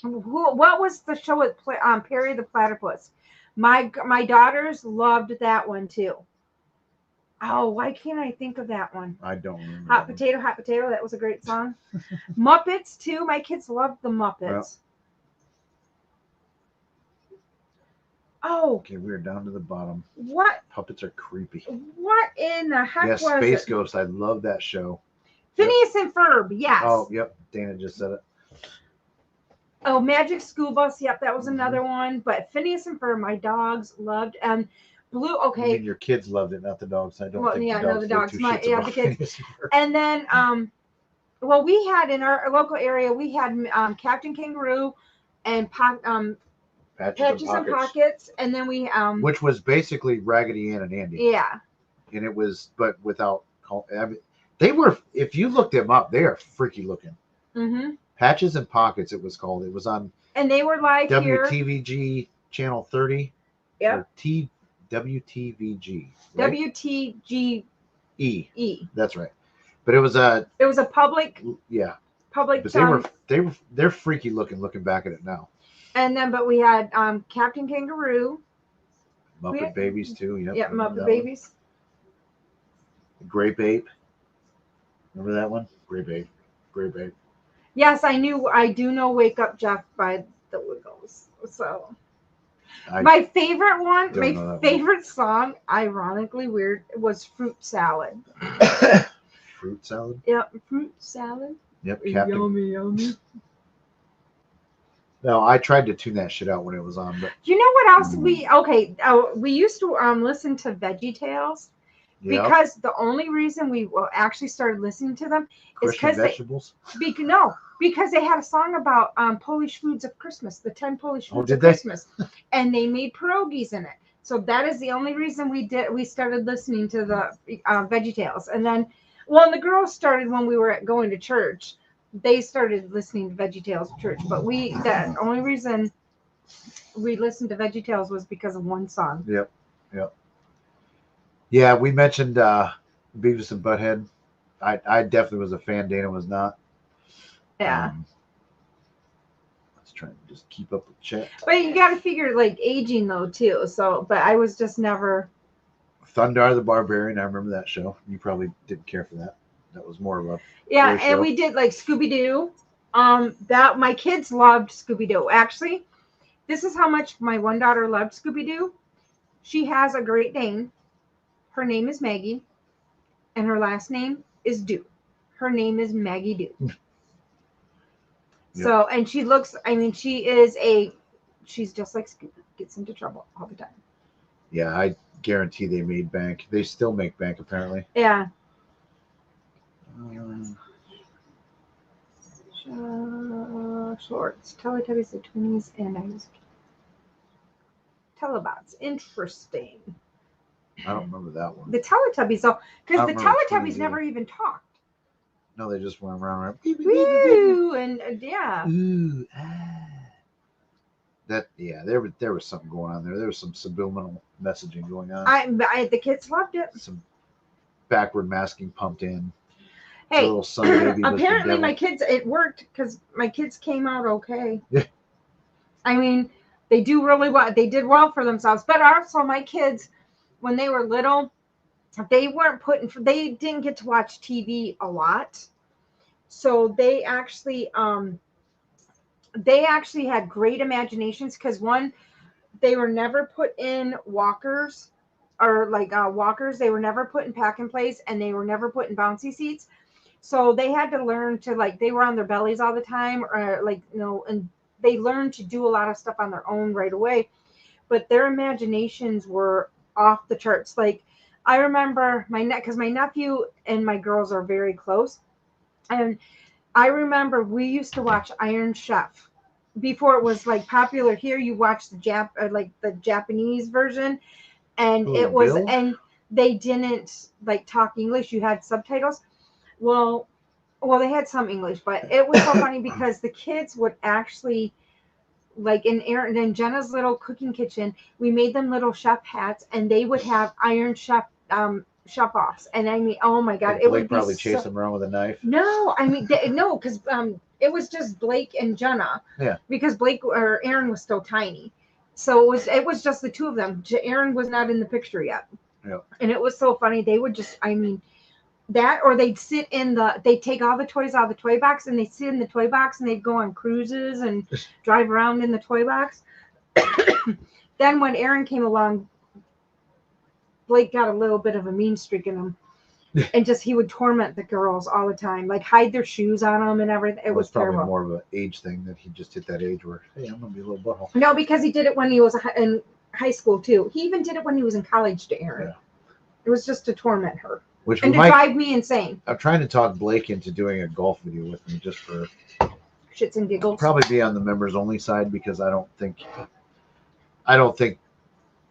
What was the show with Perry the Platypus? My daughters loved that one too. Oh, why can't I think of that one? I don't remember. Hot Potato, Hot Potato. That was a great song. Muppets too. My kids loved the Muppets. Well, oh. Okay, we're down to the bottom. What? Puppets are creepy. What in the heck yes, was Space it? Ghost. I love that show. Phineas and Ferb. Yes. Oh, yep. Dana just said it. Oh, Magic School Bus. Yep, that was another one. But Phineas and Ferb, my dogs loved. And Blue. I Okay. mean, your kids loved it, not the dogs. I don't Well, think yeah, the dogs. no, the dogs. Two shits Yeah, about the kids. Phineas and Ferb. And then, well, we had in our local area, we had Captain Kangaroo and Patches and Pockets, and then we which was basically Raggedy Ann and Andy. Yeah. And it was, but without. I mean, they were. If you looked them up, they are freaky looking. Mm-hmm. Patches and Pockets, it was called. It was on. And they were live here. WTVG channel 30. Yep. WTVG. Right? WTGE. That's right. But it was a. It was a public. Yeah. Public. But they're freaky looking back at it now. And then, but we had Captain Kangaroo. Muppet Babies too. Yep. Yeah, Muppet Babies. Grape Ape. Remember that one? Grape Ape. Yes, I do know Wake Up Jeff by the Wiggles. So my favorite song, ironically weird, was Fruit Salad. Fruit Salad? Yep, Fruit Salad. Yep, Captain. Yummy. No, I tried to tune that shit out when it was on, but you know what else we used to listen to Veggie Tales. Yep. Because the only reason we actually started listening to them is because because they had a song about Polish foods of Christmas, the 10 Polish foods of Christmas, and they made pierogies in it. So that is the only reason we started listening to the Veggie Tales. And then, and the girls started when we were going to church. They started listening to Veggie Tales at church, but the only reason we listened to Veggie Tales was because of one song. Yep. Yeah, we mentioned Beavis and Butthead. I definitely was a fan. Dana was not. Yeah. Let's try to just keep up with chat. But you got to figure like aging though too. So, but I was just never. Thundar the Barbarian. I remember that show. You probably didn't care for that. That was more of a. Yeah, and we did like Scooby Doo. That my kids loved Scooby Doo. Actually, this is how much my one daughter loved Scooby Doo. She has a Great Dane. Her name is Maggie, and her last name is Doo. Her name is Maggie Doo. Yep. So, and she looks, she's just like Scooby, gets into trouble all the time. Yeah, I guarantee they made bank. They still make bank, apparently. Yeah. Shorts, Teletubbies, the Twinnies, and I was Telebots. Interesting. I don't remember that one. The Teletubbies, though, because the Teletubbies never even talked. No, they just went around. Woo! And yeah. Ooh, That there was something going on there. There was some subliminal messaging going on. The kids loved it. Some backward masking pumped in. Hey, little son baby apparently my kids, it worked because my kids came out okay. Yeah. I mean, they do really well. They did well for themselves. But also my kids, when they were little, they didn't get to watch TV a lot. So they actually had great imaginations because they were never put in walkers or walkers. They were never put in pack and plays, and they were never put in bouncy seats. So they had to learn to like they were on their bellies all the time, or like and they learned to do a lot of stuff on their own right away. But their imaginations were off the charts. Like I remember because my nephew and my girls are very close, and I remember we used to watch Iron Chef before it was like popular here. You watch like the Japanese version, and Oh, it was Bill? and they didn't like talk English. You had subtitles. Well, they had some English, but it was so funny because the kids would actually like in Aaron and Jenna's little cooking kitchen, we made them little chef hats, and they would have Iron Chef chef offs. And I mean, oh my god, Did it Blake would be probably chase him around with a knife. no, I mean no, because it was just Blake and Jenna. Yeah. Because Blake or Aaron was still tiny, so it was just the two of them. Aaron was not in the picture yet. Yeah. And it was so funny. They would just, I mean, that or they'd sit in they'd take all the toys out of the toy box and they'd sit in the toy box and they'd go on cruises and drive around in the toy box. Then when Aaron came along, Blake got a little bit of a mean streak in him. And just he would torment the girls all the time, like hide their shoes on them and everything. It was probably terrible. more of an age thing that he just hit that age where, hey, I'm gonna be a little butthole. No, because he did it when he was in high school too. He even did it when he was in college to Aaron. Yeah. It was just to torment her Which and to drive me insane. I'm trying to talk Blake into doing a golf video with me just for Shits and giggles. probably be on the members only side because I don't think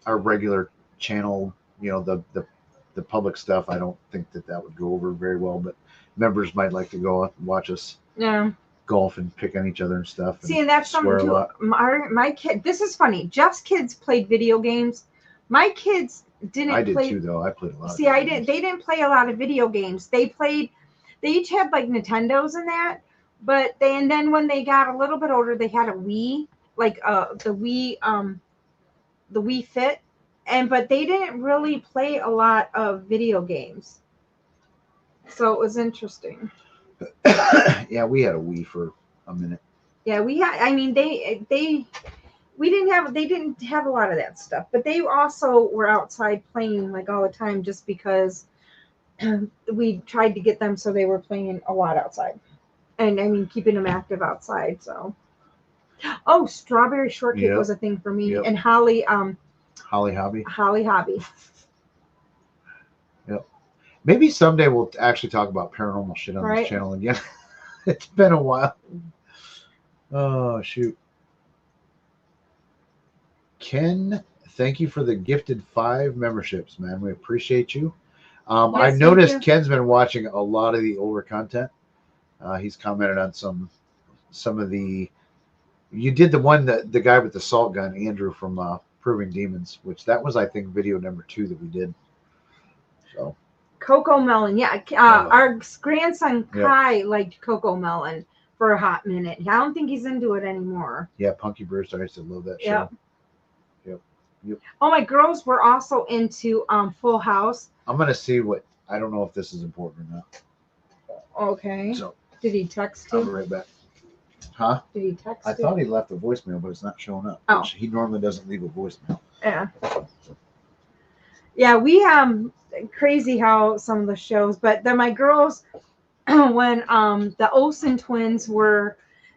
our regular channel, the public stuff, I don't think that would go over very well, but members might like to go watch us golf and pick on each other and stuff. See, and that's something too. My kid, this is funny. Jeff's kids played video games. My kids didn't. I did play, too, though. I played a lot. See, I didn't. They didn't play a lot of video games. They each had like Nintendos and that. But and then when they got a little bit older, they had a Wii, like the Wii Fit, but they didn't really play a lot of video games. So it was interesting. Yeah, we had a Wii for a minute. Yeah, we had. I mean, they didn't have a lot of that stuff, but they also were outside playing like all the time, just because we tried to get them so they were playing a lot outside, and I mean keeping them active outside. So, strawberry shortcake was a thing for me, and Holly Hobby. Holly Hobby. Yep. Maybe someday we'll actually talk about paranormal shit on this channel again. It's been a while. Oh, shoot. Ken, thank you for the gifted 5 memberships, man. We appreciate you. I've noticed Ken's been watching a lot of the older content. He's commented on some of the. You did the one that the guy with the salt gun, Andrew from Proving Demons, which that was, I think, video number 2 that we did. So. Coco Melon, yeah. Our grandson Kai liked Coco Melon for a hot minute. I don't think he's into it anymore. Yeah, Punky Brewster, I used to love that show. Yep. Oh, my girls were also into Full House. I'm gonna see what. I don't know if this is important or not. Okay. So did he text you? I'll be right back. Huh? Did he text you? I thought he left a voicemail, but it's not showing up. Oh. He normally doesn't leave a voicemail. Yeah. Yeah, we crazy how some of the shows, but then my girls, when the Olsen twins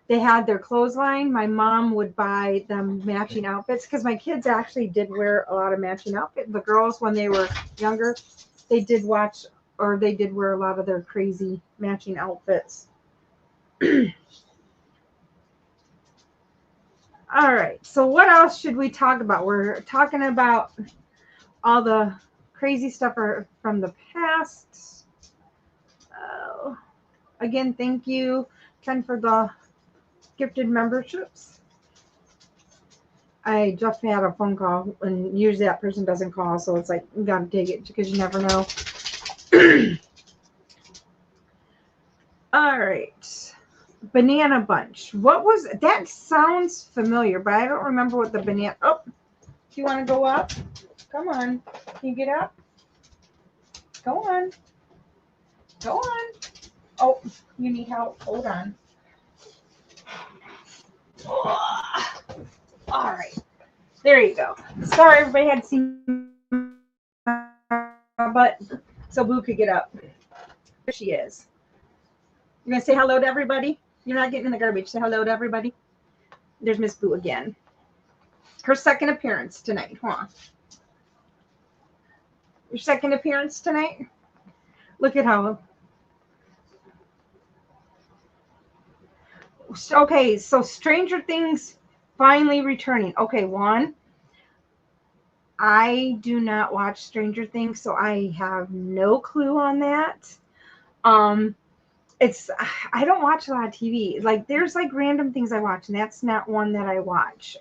they had their clothesline, my mom would buy them matching outfits because my kids actually did wear a lot of matching outfits. The girls, when they were younger, they did wear a lot of their crazy matching outfits. All right, so what else should we talk about? We're talking about all the crazy stuff from the past. Again, thank you, Ken, for the gifted memberships. I just had a phone call, and usually that person doesn't call, so it's like you gotta take it because you never know. All right, Banana Bunch. What was that? Sounds familiar, but I don't remember what the banana. Oh, do you want to go up? Come on, can you get up? Go on. Go on. Oh, you need help. Hold on. All right. There you go. Sorry, everybody had seen my butt so Boo could get up. There she is. You're gonna say hello to everybody? You're not getting in the garbage. Say hello to everybody. There's Miss Boo again. Her second appearance tonight. Huh? Your second appearance tonight? Look at how. Okay, so Stranger Things finally returning. Okay, one. I do not watch Stranger Things, so I have no clue on that. It's I don't watch a lot of TV. Like there's like random things I watch, and that's not one that I watch.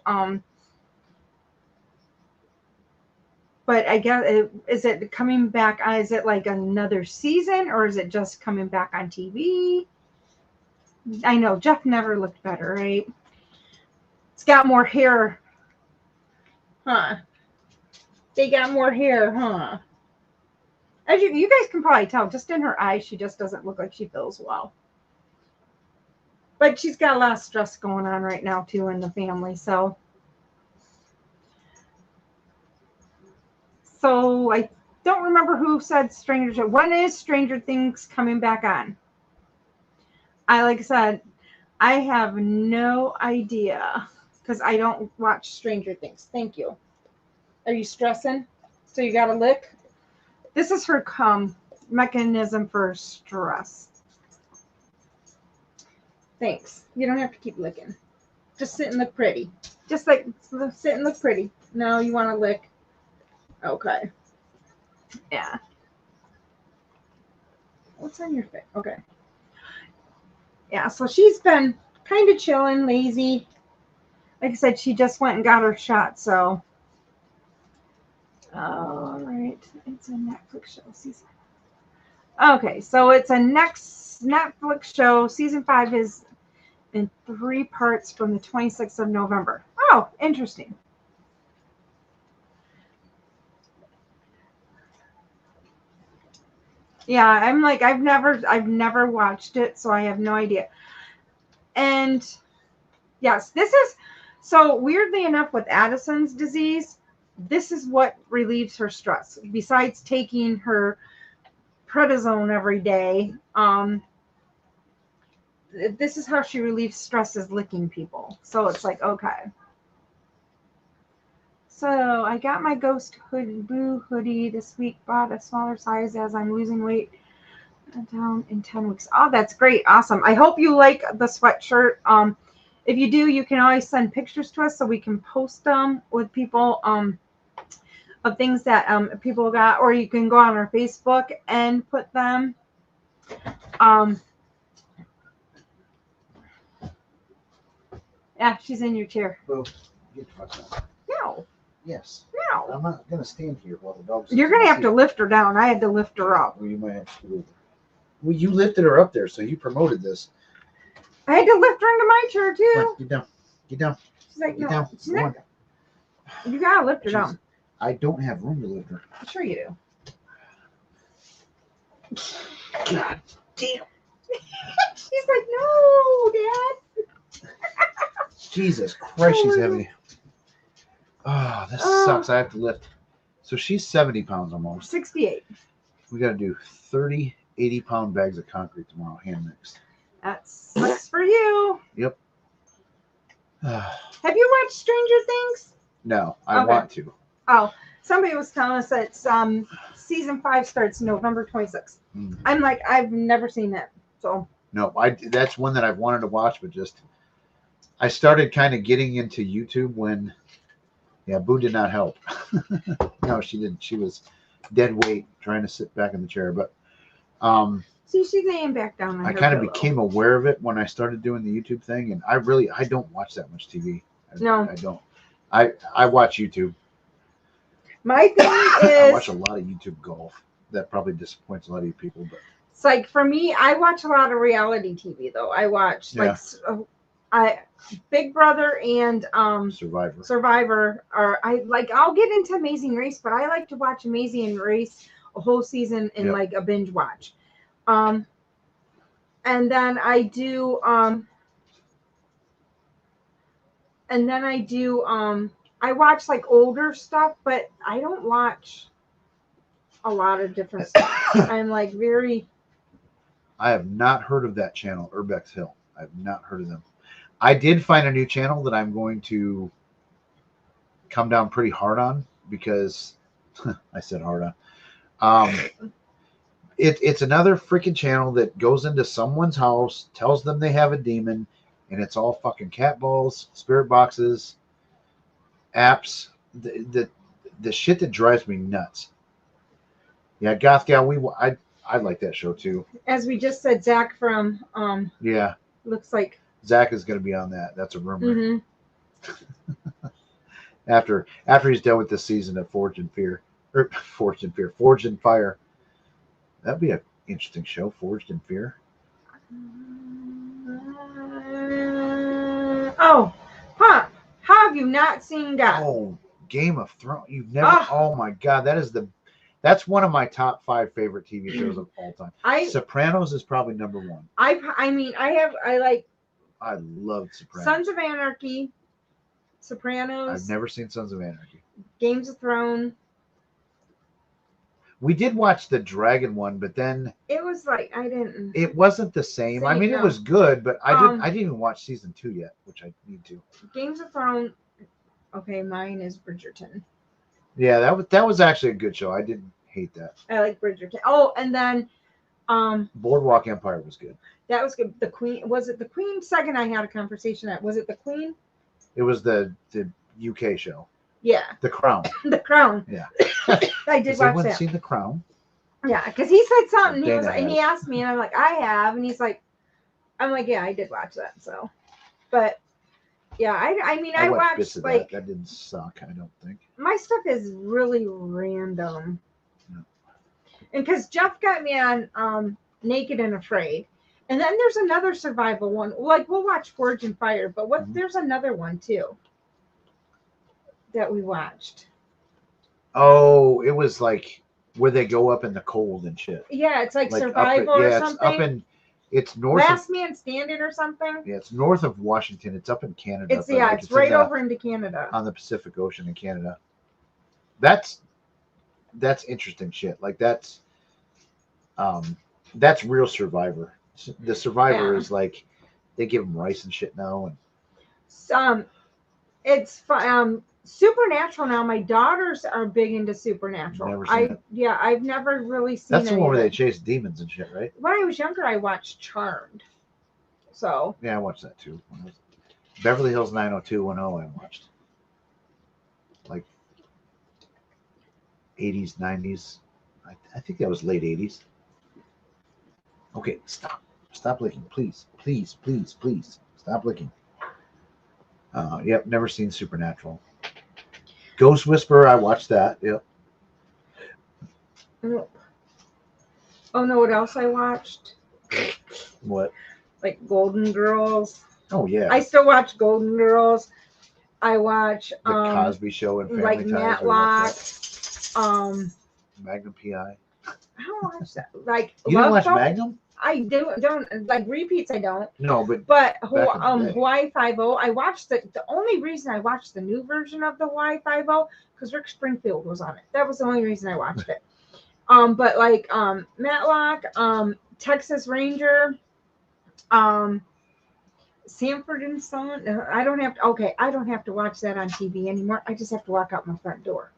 But I guess is it coming back? Is it like another season, or is it just coming back on TV? I know Jeff never looked better, right? It's got more hair, huh? They got more hair, huh? As you guys can probably tell, just in her eyes, she just doesn't look like she feels well. But she's got a lot of stress going on right now too in the family, so I don't remember who said Stranger. When is Stranger Things coming back on? Like I said, I have no idea because I don't watch Stranger Things. Thank you. Are you stressing? So you got to lick? This is her mechanism for stress. Thanks. You don't have to keep licking. Just sit and look pretty. Just like sit and look pretty. No, you want to lick. Okay. Yeah. What's on your face? Okay. Yeah, so she's been kind of chilling, lazy. Like I said, she just went and got her shot, so. All right. It's a Netflix show season. Okay, so it's a next Netflix show. Season 5 is in 3 parts from the 26th of November. Oh, interesting. Yeah, I'm like I've never watched it, so I have no idea. And yes, this is so weirdly enough with Addison's disease, this is what relieves her stress. Besides taking her prednisone every day, this is how she relieves stress, is licking people. So it's like, okay. So I got my Ghost Boo hoodie this week. Bought a smaller size as I'm losing weight down in 10 weeks. Oh, that's great. Awesome. I hope you like the sweatshirt. If you do, you can always send pictures to us so we can post them with people of things that people got, or you can go on our Facebook and put them. Yeah, she's in your chair. Boo, get the fuck out. No. Yes. No. I'm not going to stand here while the dog's. You're going to have to lift her down. I had to lift her up. Well, you might have to. Well, you lifted her up there, so you promoted this. I had to lift her into my chair, too. Come on, get down. Get down. She's like, Get no. down. She's not. You got to lift her down. I don't have room to lift her. Sure you do. God damn. She's like, no, Dad. Jesus Christ, she's heavy. Oh, this sucks. I have to lift. So she's 70 pounds almost. 68. We got to do 30 80-pound bags of concrete tomorrow, hand mixed. That sucks for you. Yep. Have you watched Stranger Things? No, I want to. Oh, somebody was telling us that season 5 starts November 26th. Mm. I'm like, I've never seen that. So no, that's one that I've wanted to watch, but just I started kind of getting into YouTube when Boo did not help. No, she didn't. She was dead weight trying to sit back in the chair, but see, she's laying back down on I her kind of pillow. became aware of it when I started doing the YouTube thing, and I don't watch that much TV. No, I don't. I watch YouTube. My thing I is, watch a lot of YouTube golf. That probably disappoints a lot of you people, but it's like for me, I watch a lot of reality TV though. I watch Big Brother and Survivor. Or I'll get into Amazing Race, but I like to watch Amazing Race a whole season in like a binge watch. And then I do I watch like older stuff, but I don't watch a lot of different stuff. I'm like very I have not heard of that channel, Urbex Hill. I have not heard of them. I did find a new channel that I'm going to come down pretty hard on because I said hard on. It's another freaking channel that goes into someone's house, tells them they have a demon, and it's all fucking cat balls, spirit boxes, apps, the shit that drives me nuts. Yeah, Goth Gal, I like that show too. As we just said, Zach from Yeah, looks like Zach is going to be on that. That's a rumor. mm-hmm. After he's done with this season of Forged in Fire. That'd be an interesting show, Forged in Fear. Oh, huh. How have you not seen that? Oh, Game of Thrones. You've never. Oh my God, that's one of my top 5 favorite TV shows of all time. Sopranos is probably number 1. I love Sopranos. Sons of Anarchy, Sopranos. I've never seen Sons of Anarchy. Games of Thrones. We did watch the Dragon one, but then it was like it wasn't the same. I mean, it was good, but I didn't even watch season 2 yet, which I need to. Games of Thrones. Okay, mine is Bridgerton. Yeah, that was actually a good show. I didn't hate that. I like Bridgerton. Oh, and then Boardwalk Empire was good. That was good. The Queen, was it the Queen? Second, I had a conversation at. Was it the Queen? It was the UK show. Yeah. The Crown. The Crown. Yeah. I did watch that. Seen The Crown? Yeah, because he said something. He asked me, and I'm like, I have, and he's like, I'm like, yeah, I did watch that. So, but yeah, I mean, I watched bits of like that didn't suck. I don't think my stuff is really random. No. And because Jeff got me on Naked and Afraid. And then there's another survival one. Like, we'll watch Forge and Fire, but there's another one too that we watched. Oh, it was like where they go up in the cold and shit. Yeah, it's like survival or something. It's north. Last Man Standing or something. Yeah, it's north of Washington. It's up in Canada. It's right over into Canada. On the Pacific Ocean in Canada. That's interesting shit. Like that's real Survivor. The Survivor is like they give them rice and shit now, and it's Supernatural now. My daughters are big into Supernatural. Never seen it. Yeah, I've never really seen. That's the one where they chase demons and shit, right? When I was younger, I watched Charmed. So yeah, I watched that too. Beverly Hills 90210. I watched like 80s, 90s. I think that was late 80s. Okay, stop licking, please, please, please, please. Stop licking. Yep, never seen Supernatural. Ghost Whisperer, I watched that. Yep. Oh no, what else I watched? What? Like Golden Girls. Oh yeah. I still watch Golden Girls. I watch the Cosby Show and Family like Ties. Matlock. Magnum PI. I don't watch that. Like you didn't watch Magnum? I don't like repeats. I don't. No, but Hawaii Five-0. I watched the only reason I watched the new version of the Hawaii Five-0 because Rick Springfield was on it. That was the only reason I watched it. But like Matlock, Texas Ranger, Sanford and Son. I don't have to watch that on TV anymore. I just have to walk out my front door.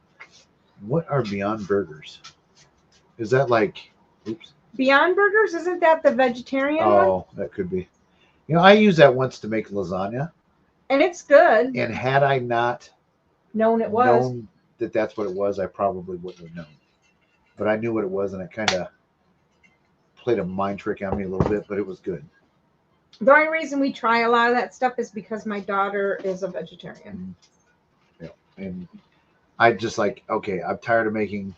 What are Beyond Burgers? Is that like oops? Beyond Burgers, isn't that the vegetarian one? Oh, that could be. You know, I used that once to make lasagna. And it's good. And had I not known that that's what it was, I probably wouldn't have known. But I knew what it was, and it kind of played a mind trick on me a little bit, but it was good. The only reason we try a lot of that stuff is because my daughter is a vegetarian. Yeah. And I just like, okay, I'm tired of making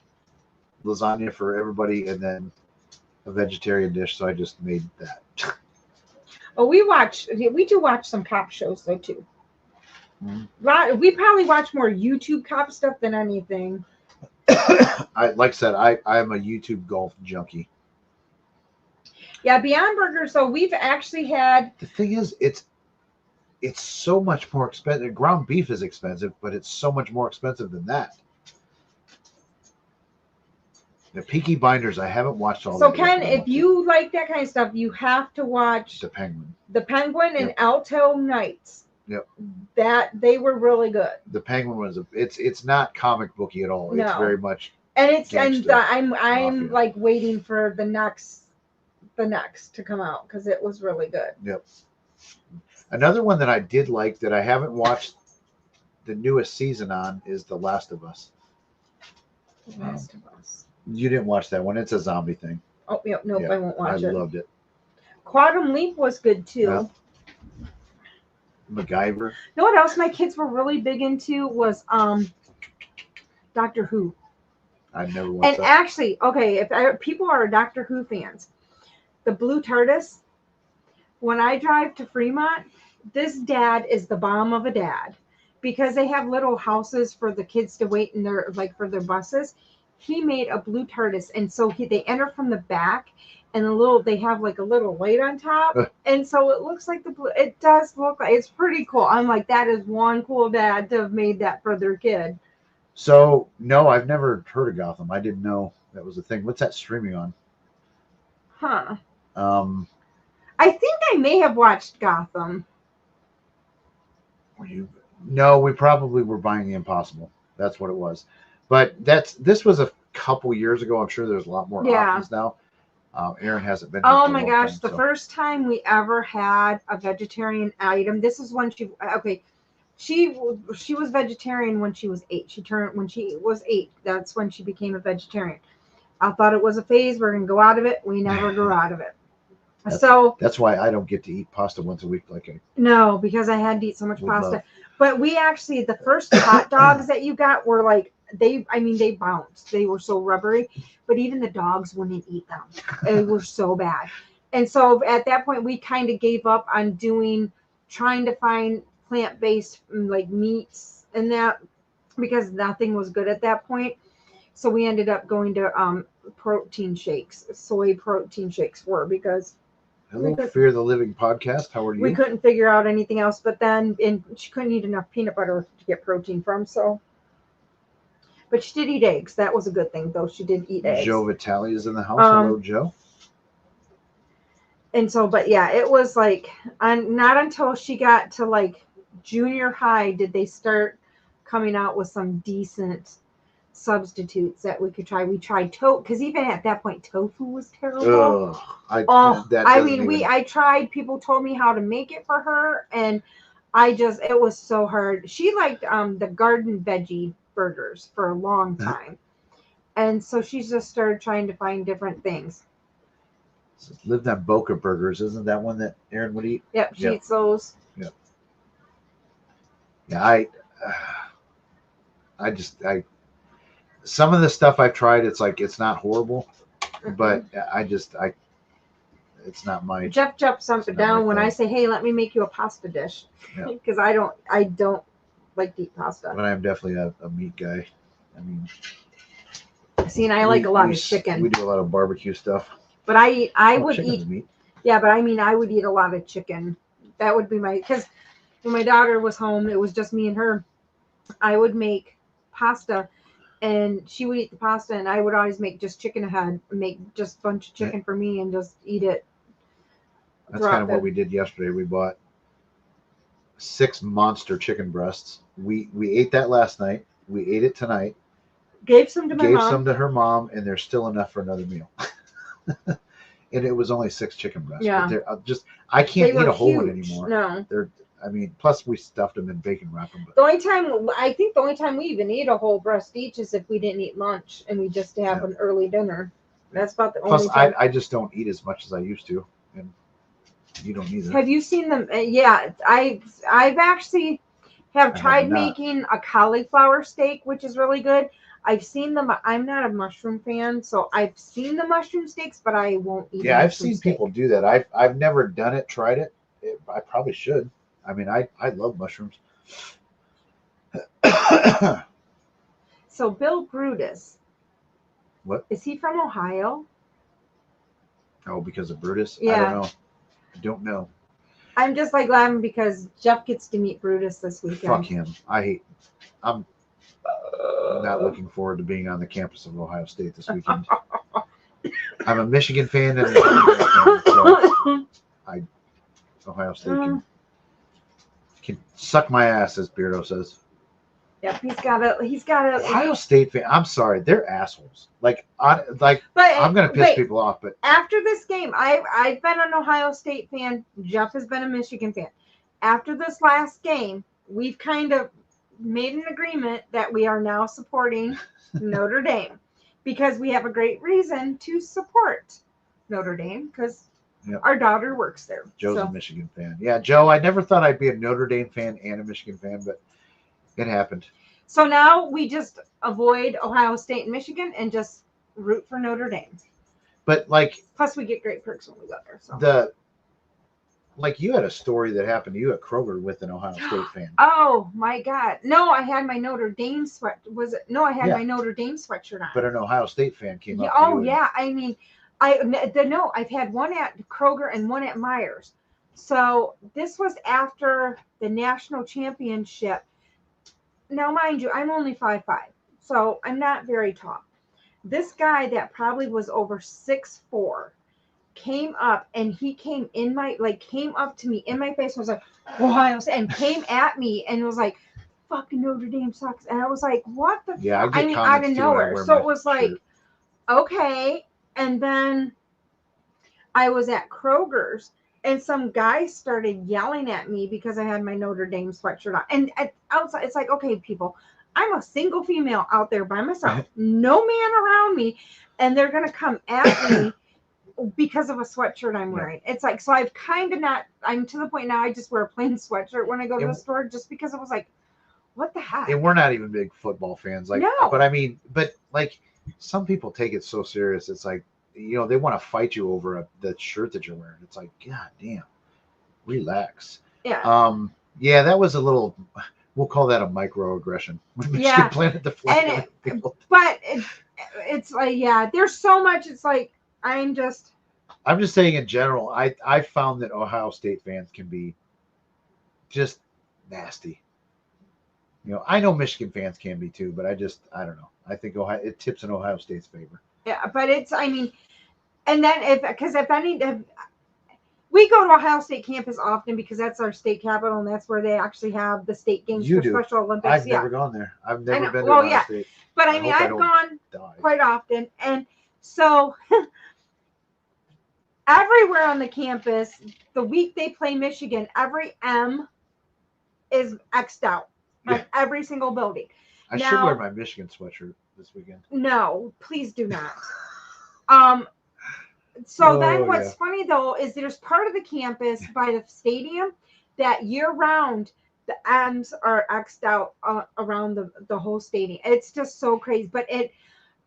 lasagna for everybody and then a vegetarian dish, so I just made that. Oh, we do watch some cop shows though too. Mm-hmm. We probably watch more YouTube cop stuff than anything. Like I said, I'm a YouTube golf junkie. Yeah, Beyond Burgers, so we've actually had. The thing is, it's so much more expensive. Ground beef is expensive, but it's so much more expensive than that. The Peaky Blinders, I haven't watched all. So that yet, Ken, but I if want to. you like that kind of stuff, you have to watch The Penguin. The Penguin and Yep. Alto Nights. Yep. That they were really good. The Penguin was it's not comic booky at all. No. It's very much And it's gangster, I'm mafia. like waiting for the next to come out because it was really good. Yep. Another one that I did like that I haven't watched the newest season on is The Last of Us. The Last of Us. You didn't watch that one. It's a zombie thing. Oh, yeah, nope, Yeah, I won't watch it. I loved it. Quantum Leap was good too. Yeah. MacGyver. You know what else my kids were really big into was Doctor Who. I've never watched And that. actually, okay, if people are Doctor Who fans, the Blue TARDIS, when I drive to Fremont, this dad is the bomb of a dad because they have little houses for the kids to wait in their for their buses. He made a Blue TARDIS, and so they enter from the back, and they have like a little light on top, and so it looks like it does look like it's pretty cool. I'm like, that is one cool dad to have made that for their kid. So no, I've never heard of Gotham. I didn't know that was a thing. What's that streaming on? Huh. I think I may have watched Gotham. No, we probably were buying The Impossible. That's what it was. But this was a couple years ago. I'm sure there's a lot more options now. Aaron hasn't been here Oh for a my long gosh, time, the first time we ever had a vegetarian item. This is when she was vegetarian when she was 8. When she was 8. That's when she became a vegetarian. I thought it was a phase. We're gonna go out of it. We never grew out of it. That's why I don't get to eat pasta once a week No, because I had to eat so much pasta. love. But we actually, the first hot dogs that you got were like they bounced. They were so rubbery, but even the dogs wouldn't eat them. They were so bad. And so at that point, we kind of gave up on trying to find plant-based like meats and that because nothing was good at that point. So we ended up going to protein shakes. Soy protein shakes were because. Hello, Fear the Living podcast. How are you? We couldn't figure out anything else, but then she couldn't eat enough peanut butter to get protein from. So, but she did eat eggs. That was a good thing, though. She did eat eggs. Joe Vitale is in the house. Hello, Joe. And so, but yeah, it was like, not until she got to like junior high did they start coming out with some decent substitutes that we could try. We tried because even at that point, tofu was terrible. I tried. People told me how to make it for her, and it was so hard. She liked the garden veggie burgers for a long time, and so she just started trying to find different things. Lived on Boca Burgers, isn't that one that Aaron would eat? Yep, she eats those. Yep. Yeah, some of the stuff I've tried, it's not horrible, but it's not my. Jeff jumps up and down when I say, "Hey, let me make you a pasta dish," because I don't like to eat pasta. But I'm definitely a meat guy. I mean, and I like a lot of chicken. We do a lot of barbecue stuff. But I would eat meat. Yeah, but I would eat a lot of chicken. That would be because when my daughter was home, it was just me and her. I would make pasta, and she would eat the pasta, and I would always make just chicken ahead, make just a bunch of chicken for me, and just eat it. That's kind of what we did yesterday. We bought 6 monster chicken breasts. We ate that last night. We ate it tonight. Gave some to my mom. Gave some to her mom, and there's still enough for another meal. And it was only 6 chicken breasts. Yeah. But I can't eat a whole one anymore. No. Plus we stuffed them in bacon wrap. But the only time we even eat a whole breast each is if we didn't eat lunch and we just have an early dinner. That's about the only time. I just don't eat as much as I used to, and you don't either. Have you seen them? Yeah, I've actually tried making a cauliflower steak, which is really good. I've seen them. I'm not a mushroom fan, so I've seen the mushroom steaks, but I won't eat. Yeah, I've seen people do that. I've never done it, tried it. I probably should. I mean, I love mushrooms. So Bill Brutus. What? Is he from Ohio? Oh, because of Brutus? Yeah. I don't know. I'm just glad because Jeff gets to meet Brutus this weekend. Fuck him. I'm not looking forward to being on the campus of Ohio State this weekend. I'm a Michigan fan and a Michigan fan, so Ohio State can suck my ass, as Beardo says. Yep, he's got a. Ohio State fan. I'm sorry, they're assholes. But I'm gonna piss people off. But after this game, I've been an Ohio State fan. Jeff has been a Michigan fan. After this last game, we've kind of made an agreement that we are now supporting Notre Dame because we have a great reason to support Notre Dame because our daughter works there. Joe's a Michigan fan. Yeah, Joe, I never thought I'd be a Notre Dame fan and a Michigan fan, but it happened. So now we just avoid Ohio State and Michigan and just root for Notre Dame. But plus we get great perks when we go there. So you had a story that happened to you at Kroger with an Ohio State fan. Oh my God! No, I had my Notre Dame sweat. Was it? No, I had my Notre Dame sweatshirt on. But an Ohio State fan came up. Oh yeah, I mean, I've had one at Kroger and one at Myers. So this was after the national championship. Now, mind you, I'm only 5'5", so I'm not very tall. This guy that probably was over 6'4" came up and he came up to me in my face and was like, Ohio State, and came at me and was like, fucking Notre Dame sucks. And I was like, what the fuck? I mean, out of nowhere. So it was like, okay. And then I was at Kroger's and some guy started yelling at me because I had my Notre Dame sweatshirt on. And outside, it's like, okay, people, I'm a single female out there by myself, no man around me, and they're going to come at me because of a sweatshirt I'm wearing. It's like, so I've kind of I'm to the point now I just wear a plain sweatshirt when I go to the store just because it was like, what the heck? And we're not even big football fans. No. But I mean, some people take it so serious. It's like, they want to fight you over the shirt that you're wearing. It's like, God damn, relax. Yeah. Yeah, that was a little, we'll call that a microaggression. Yeah. Planted the flag. But it's like, yeah, there's so much. It's like, I'm just saying in general, I found that Ohio State fans can be just nasty. I know Michigan fans can be too, but I don't know. I think it tips in Ohio State's favor. Yeah, but and then if we go to Ohio State campus often because that's our state capital and that's where they actually have the state games for Special Olympics. I've never gone there. I've never been to Ohio State. But I mean, I've gone quite often. And so everywhere on the campus, the week they play Michigan, every M is X'd out. Like every single building. I should wear my Michigan sweatshirt this weekend. No, please do not. Then what's funny though is there's part of the campus by the stadium that year round the M's are X'd out around the whole stadium. It's just so crazy. But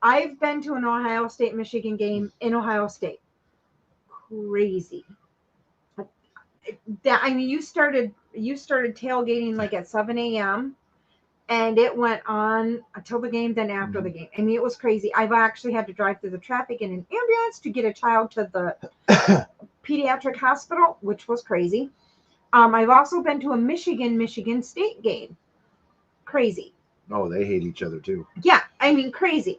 I've been to an Ohio State Michigan game in Ohio State. Crazy. You started tailgating like at 7 a.m. and it went on until the game, then after the game. I mean, it was crazy. I've actually had to drive through the traffic in an ambulance to get a child to the pediatric hospital, which was crazy. I've also been to a Michigan State game. Crazy. Oh, they hate each other too. Yeah, I mean, crazy.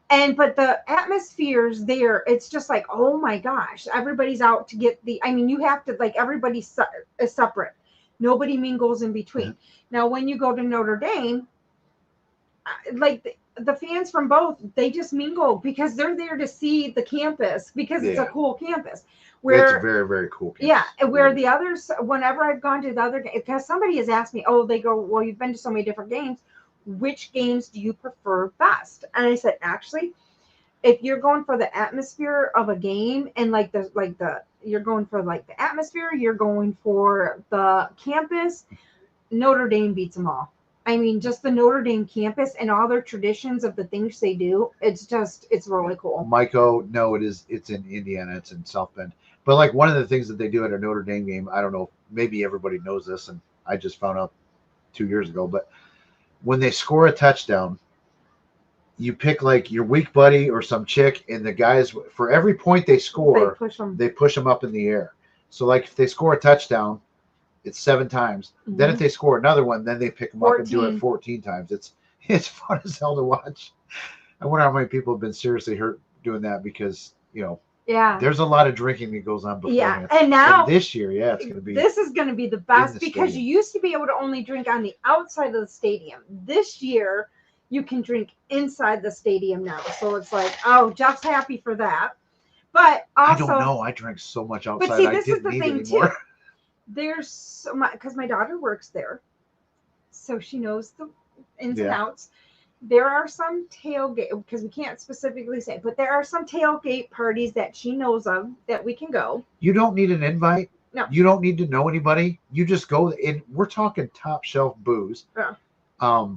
But the atmospheres there, it's just like, oh my gosh, everybody's out to get you have to, everybody is separate. Nobody mingles in between. Yeah. Now, when you go to Notre Dame, the fans from both, they just mingle because they're there to see the campus because it's a cool campus. It's a very, very cool campus. Yeah, where the others, whenever I've gone to the other, because somebody has asked me, they go, well, you've been to so many different games. Which games do you prefer best? And I said, actually, if you're going for the atmosphere of a game and you're going for the atmosphere, you're going for the campus, Notre Dame beats them all. I mean, just the Notre Dame campus and all their traditions of the things they do. It's really cool. Michael, no, it's in Indiana. It's in South Bend. But one of the things that they do at a Notre Dame game, I don't know, maybe everybody knows this, and I just found out 2 years ago, but when they score a touchdown, you pick your weak buddy or some chick, and the guys, for every point they score, they push them up in the air. So if they score a touchdown, it's 7 times. Mm-hmm. Then if they score another one, then they pick them 14. Up and do it 14 times. It's fun as hell to watch. I wonder how many people have been seriously hurt doing that because, Yeah. there's a lot of drinking that goes on Yeah. beforehand. And now this year, yeah, it's going to be. This is going to be the best because you used to be able to only drink on the outside of the stadium. This year, you can drink inside the stadium now. So it's like, oh, Jeff's happy for that. But also, I don't know. I drank so much outside. But see, I this is didn't the need thing anymore. too. There's so much because my daughter works there, so she knows the ins and outs. There are some tailgate because we can't specifically say, but there are some tailgate parties that she knows of that we can go. You don't need an invite. No. You don't need to know anybody. You just go in. We're talking top shelf booze. Yeah.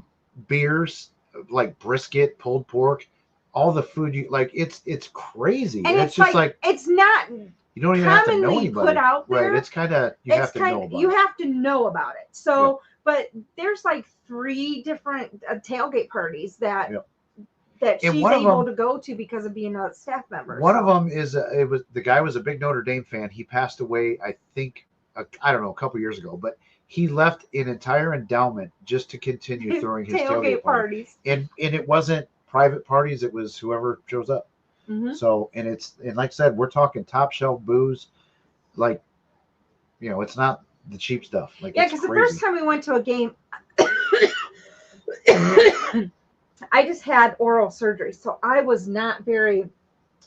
Beers like brisket, pulled pork, all the food you like. It's crazy. And it's just like it's not. You don't even have to know anybody. Put out there. Right. It's kind of you have to know about it. You have to know about it. So, but there's like 3 different tailgate parties that she's able to go to because of being a staff member. One of them is the guy was a big Notre Dame fan. He passed away, I think, I don't know, a couple years ago, but he left an entire endowment just to continue throwing his tailgate parties. And it wasn't private parties; it was whoever shows up. Mm-hmm. So, and like I said, we're talking top shelf booze, like, it's not the cheap stuff. Like, because the first time we went to a game, I just had oral surgery, so I was not very.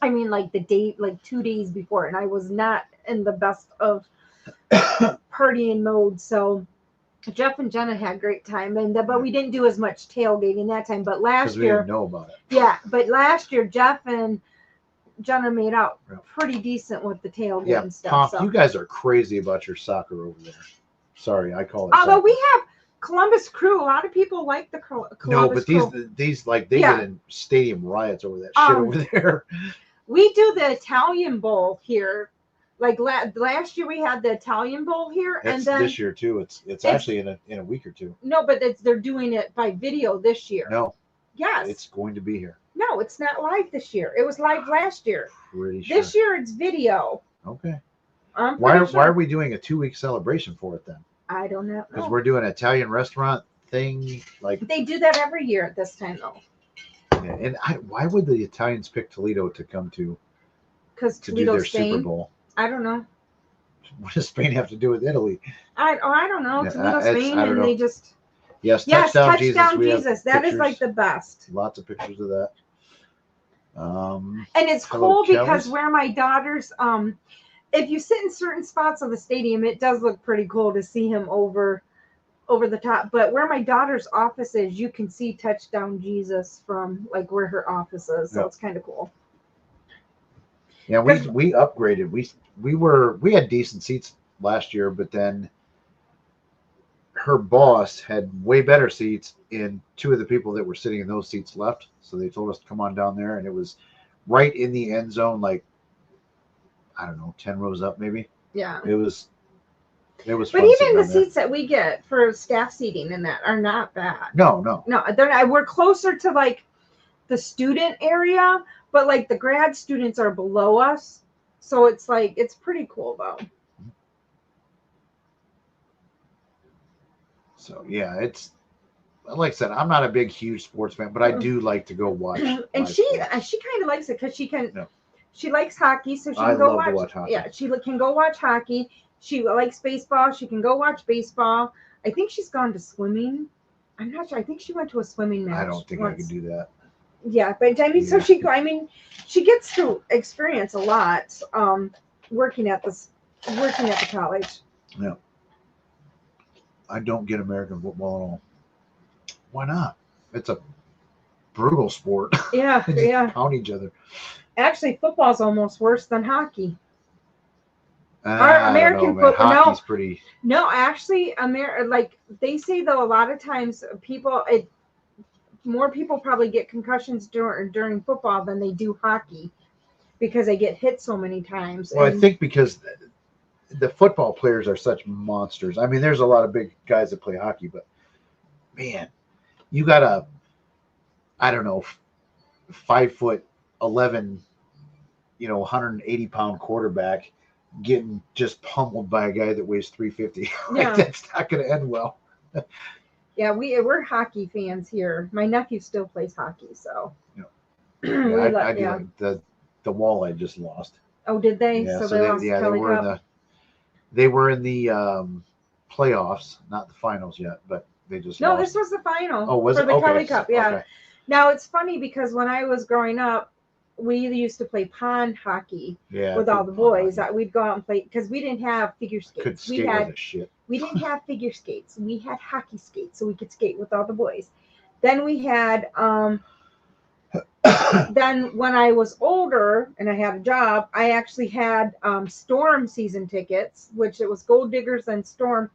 I mean, like 2 days before, and I was not in the best of partying mode. So Jeff and Jenna had a great time, but we didn't do as much tailgating that time. But last year, we didn't know about it. Yeah, but last year Jeff and Jenna made out pretty decent with the tailgate and stuff. Pop, so. You guys are crazy about your soccer over there. Sorry, I call it. Although soccer. we have Columbus Crew, a lot of people like the Columbus Crew. But these like they get in stadium riots over that shit over there. We do the Italian Bowl here. Like last year, we had the Italian Bowl here, and then this year too. It's actually in a week or two. No, but they're doing it by video this year. No. Yes. It's going to be here. No, it's not live this year. It was live last year. Pretty sure. This year it's video. Okay. Why are we doing a 2-week celebration for it then? I don't know. Because we're doing an Italian restaurant thing. Like they do that every year at this time though. Yeah, and why would the Italians pick Toledo to come to? Because to do their Super Bowl. I don't know. What does Spain have to do with Italy? I don't know. Yeah, Toledo, Spain, and they just. Yes, touchdown Jesus. That is like the best. Lots of pictures of that. And it's cool because where my daughter's if you sit in certain spots of the stadium, it does look pretty cool to see him over the top. But where my daughter's office is, you can see touchdown Jesus from like where her office is. So it's kind of cool. Yeah, we upgraded. We had decent seats last year, but then her boss had way better seats, and 2 of the people that were sitting in those seats left. So they told us to come on down there, and it was right in the end zone, like, I don't know, 10 rows up maybe. Yeah. It was But even the seats that we get for staff seating and that are not bad. No, they're not. We're closer to like the student area, but like the grad students are below us. So it's like, it's pretty cool though. So yeah, it's like I said, I'm not a big, huge sports fan, but I do like to go watch. And she kind of likes it because she can. No. She likes hockey, so she can go watch hockey. Yeah, she can go watch hockey. She likes baseball. She can go watch baseball. I think she's gone to swimming. I'm not sure. I think she went to a swimming match. I don't think I could do that. Yeah, but I mean, so she gets to experience a lot working at the college. Yeah. I don't get American football at all. Why not? It's a brutal sport. Yeah, they just pound each other. Actually, football's almost worse than hockey. Our American football. Hockey's pretty. No, actually, like they say though, a lot of times more people probably get concussions during football than they do hockey because they get hit so many times. Well, I think because the football players are such monsters. I mean, there's a lot of big guys that play hockey, but man, you got I don't know, 5'11", 180-pound quarterback getting just pummeled by a guy that weighs 350. Like, that's not going to end well. Yeah, we're hockey fans here. My nephew still plays hockey, so Yeah. we Yeah, I let do yeah. like the Walleye just lost. Oh, did they? Yeah, So so they they lost the yeah Kelly Cup. they were in the playoffs, not the finals yet, but they just No, lost. this was the final Oh, was for it? the Okay, Kelly Cup. Yeah. okay. Now it's funny because when I was growing up, we used to play pond hockey Yeah, with all the boys. hockey. We'd go out and play because we didn't have figure Couldn't skates. skate with a shit. We didn't have figure skates. We had hockey skates, so we could skate with all the boys. Then we had then when I was older and I had a job, I actually had Storm season tickets, which it was Gold Diggers and Storm,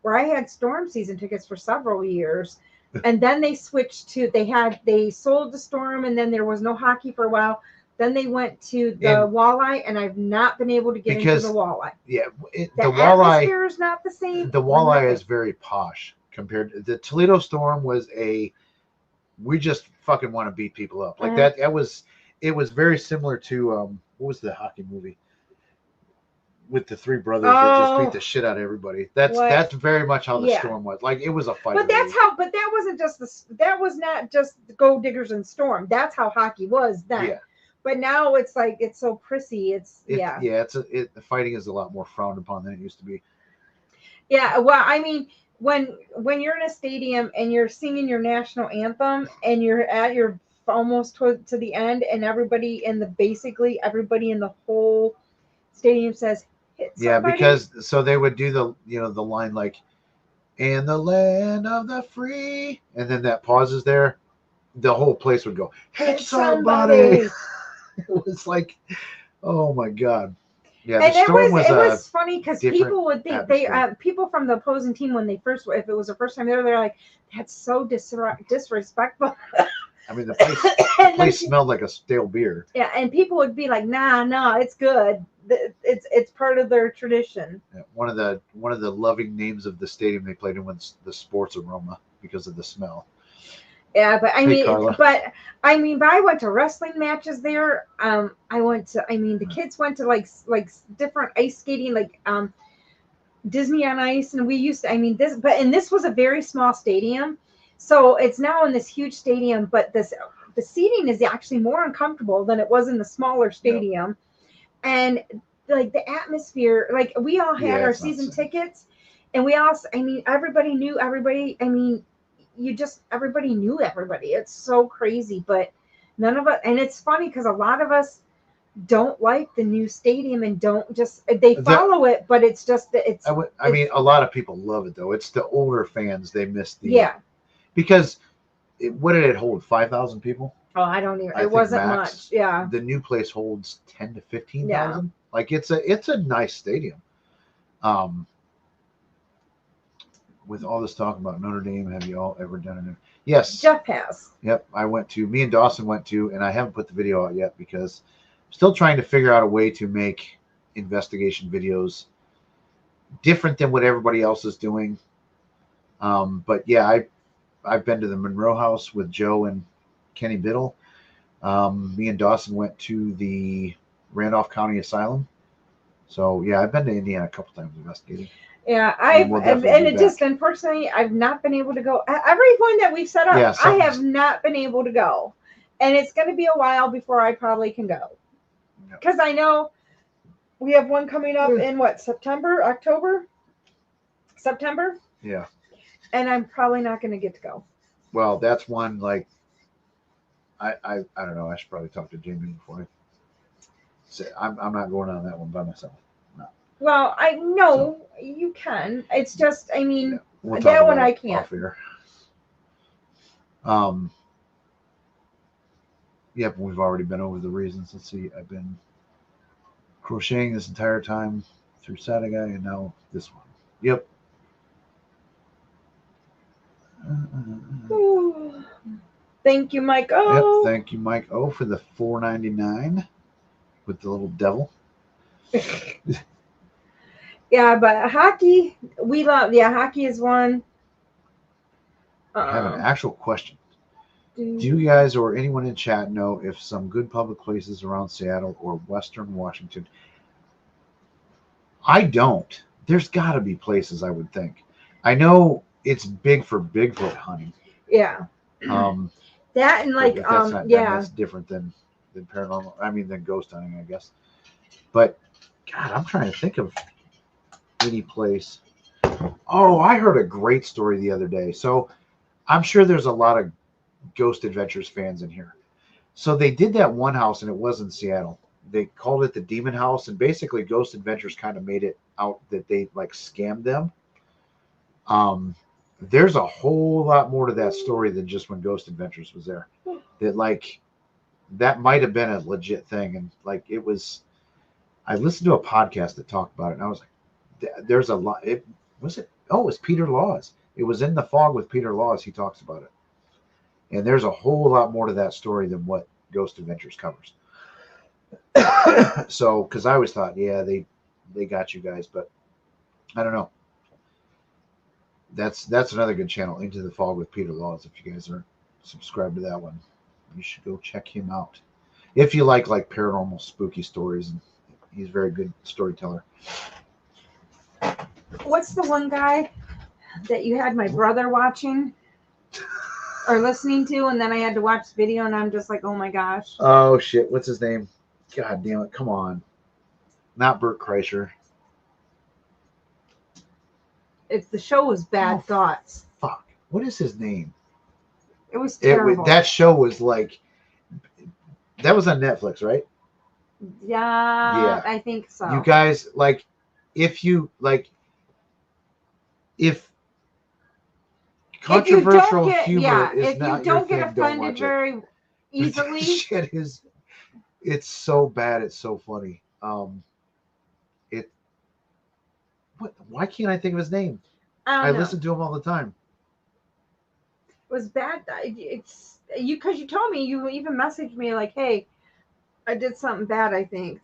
where I had Storm season tickets for several years. And then they switched to they sold the Storm, and then there was no hockey for a while. Then they went to the Walleye, and I've not been able to get into the Walleye. Yeah, The Walleye atmosphere is not the same. The Walleye is very posh compared to the Toledo Storm. We just fucking want to beat people up like that. It was very similar to what was the hockey movie with the three brothers that just beat the shit out of everybody. That's very much how the Storm was. Like it was a fight. But that wasn't just that was not just the Gold Diggers and Storm. That's how hockey was then. Yeah. But now it's like it's so prissy. The fighting is a lot more frowned upon than it used to be. Yeah, well, I mean, when you're in a stadium and you're singing your national anthem and you're at your almost to the end, and everybody in the whole stadium says, "Hit somebody." Yeah, because so they would do the line like, "In the land of the free," and then that pauses there. The whole place would go, "Hit somebody." It was like, oh my god. Yeah, and the Storm it was funny because people would think atmosphere. people from the opposing team when if it was the first time there, they're like, "That's so disrespectful." I mean, the place smelled like a stale beer. Yeah, and people would be like, "Nah, it's good. It's part of their tradition." Yeah, one of the loving names of the stadium they played in was the Sports Aroma because of the smell. Yeah, but I mean, I went to wrestling matches there. The kids went to like different ice skating, like Disney on Ice, and we used to. This was a very small stadium, so it's now in this huge stadium. But the seating is actually more uncomfortable than it was in the smaller stadium, and like the atmosphere, like we all had our season tickets, and we all. Everybody knew everybody. Everybody knew everybody. It's so crazy, but none of us, and it's funny because a lot of us don't like the new stadium and they follow it, but it's just that a lot of people love it though. It's the older fans, they miss because what did it hold? 5,000 people? Oh, I don't even. It wasn't much. Yeah. The new place holds 10 to 15,000. Like it's a nice stadium. With all this talk about Notre Dame, have you all ever done it? Yes. Jeff has. Yep, me and Dawson went to, and I haven't put the video out yet because I'm still trying to figure out a way to make investigation videos different than what everybody else is doing. But yeah, I've been to the Monroe House with Joe and Kenny Biddle. Me and Dawson went to the Randolph County Asylum. So yeah, I've been to Indiana a couple times investigating. Yeah, unfortunately, I've not been able to go. Everyone that we've set up, I have not been able to go, and it's going to be a while before I probably can go, because I know we have one coming up in September. Yeah, and I'm probably not going to get to go. Well, that's one like I don't know. I should probably talk to Jamie before I say I'm not going on that one by myself. No. Well, I know you can. It's just, We'll that one I can't. Off here. Yep, we've already been over the reasons. Let's see. I've been crocheting this entire time through Satanic, and now this one. Yep. Thank you, Mike O. Yep, thank you, Mike O, for the $4.99 with the little devil. Yeah, but hockey, we love. Yeah, hockey is one. I have an actual question. Do you guys or anyone in chat know if some good public places around Seattle or Western Washington? I don't. There's got to be places, I would think. I know it's big for Bigfoot hunting. Yeah. Um, That and like if that's not, then yeah. that's different than paranormal. I mean, than ghost hunting, I guess. But God, I'm trying to think of any place. Oh, I heard a great story the other day. So I'm sure there's a lot of Ghost Adventures fans in here. So they did that one house, and it was in Seattle. They called it the Demon House, and basically Ghost Adventures kind of made it out that they like scammed them. There's a whole lot more to that story than just when Ghost Adventures was there. That like that might have been a legit thing, and like it was. I listened to a podcast that talked about it, and I was like, "There's a lot." It was it. Oh, it was Peter Laws. It was in the fog with Peter Laws. He talks about it, and there's a whole lot more to that story than what Ghost Adventures covers. So, because I always thought, yeah, they got you guys, but I don't know. That's another good channel, Into the Fog with Peter Laws. If you guys aren't subscribed to that one, you should go check him out. If you like paranormal, spooky stories, and he's a very good storyteller. What's the one guy that you had my brother watching or listening to, and then I had to watch the video, and I'm just like, oh my gosh. Oh shit! What's his name? God damn it! Come on, not Bert Kreischer. The show was Bad Thoughts. Fuck! What is his name? It was terrible. That show was like that was on Netflix, right? Yeah, I think so. You guys like if controversial humor is not your thing, don't watch it. If you don't get offended very easily, shit it's so bad. It's so funny. Why can't I think of his name? I listen to him all the time. It was bad. It's you because you told me, you even messaged me like, hey, I did something bad, I think.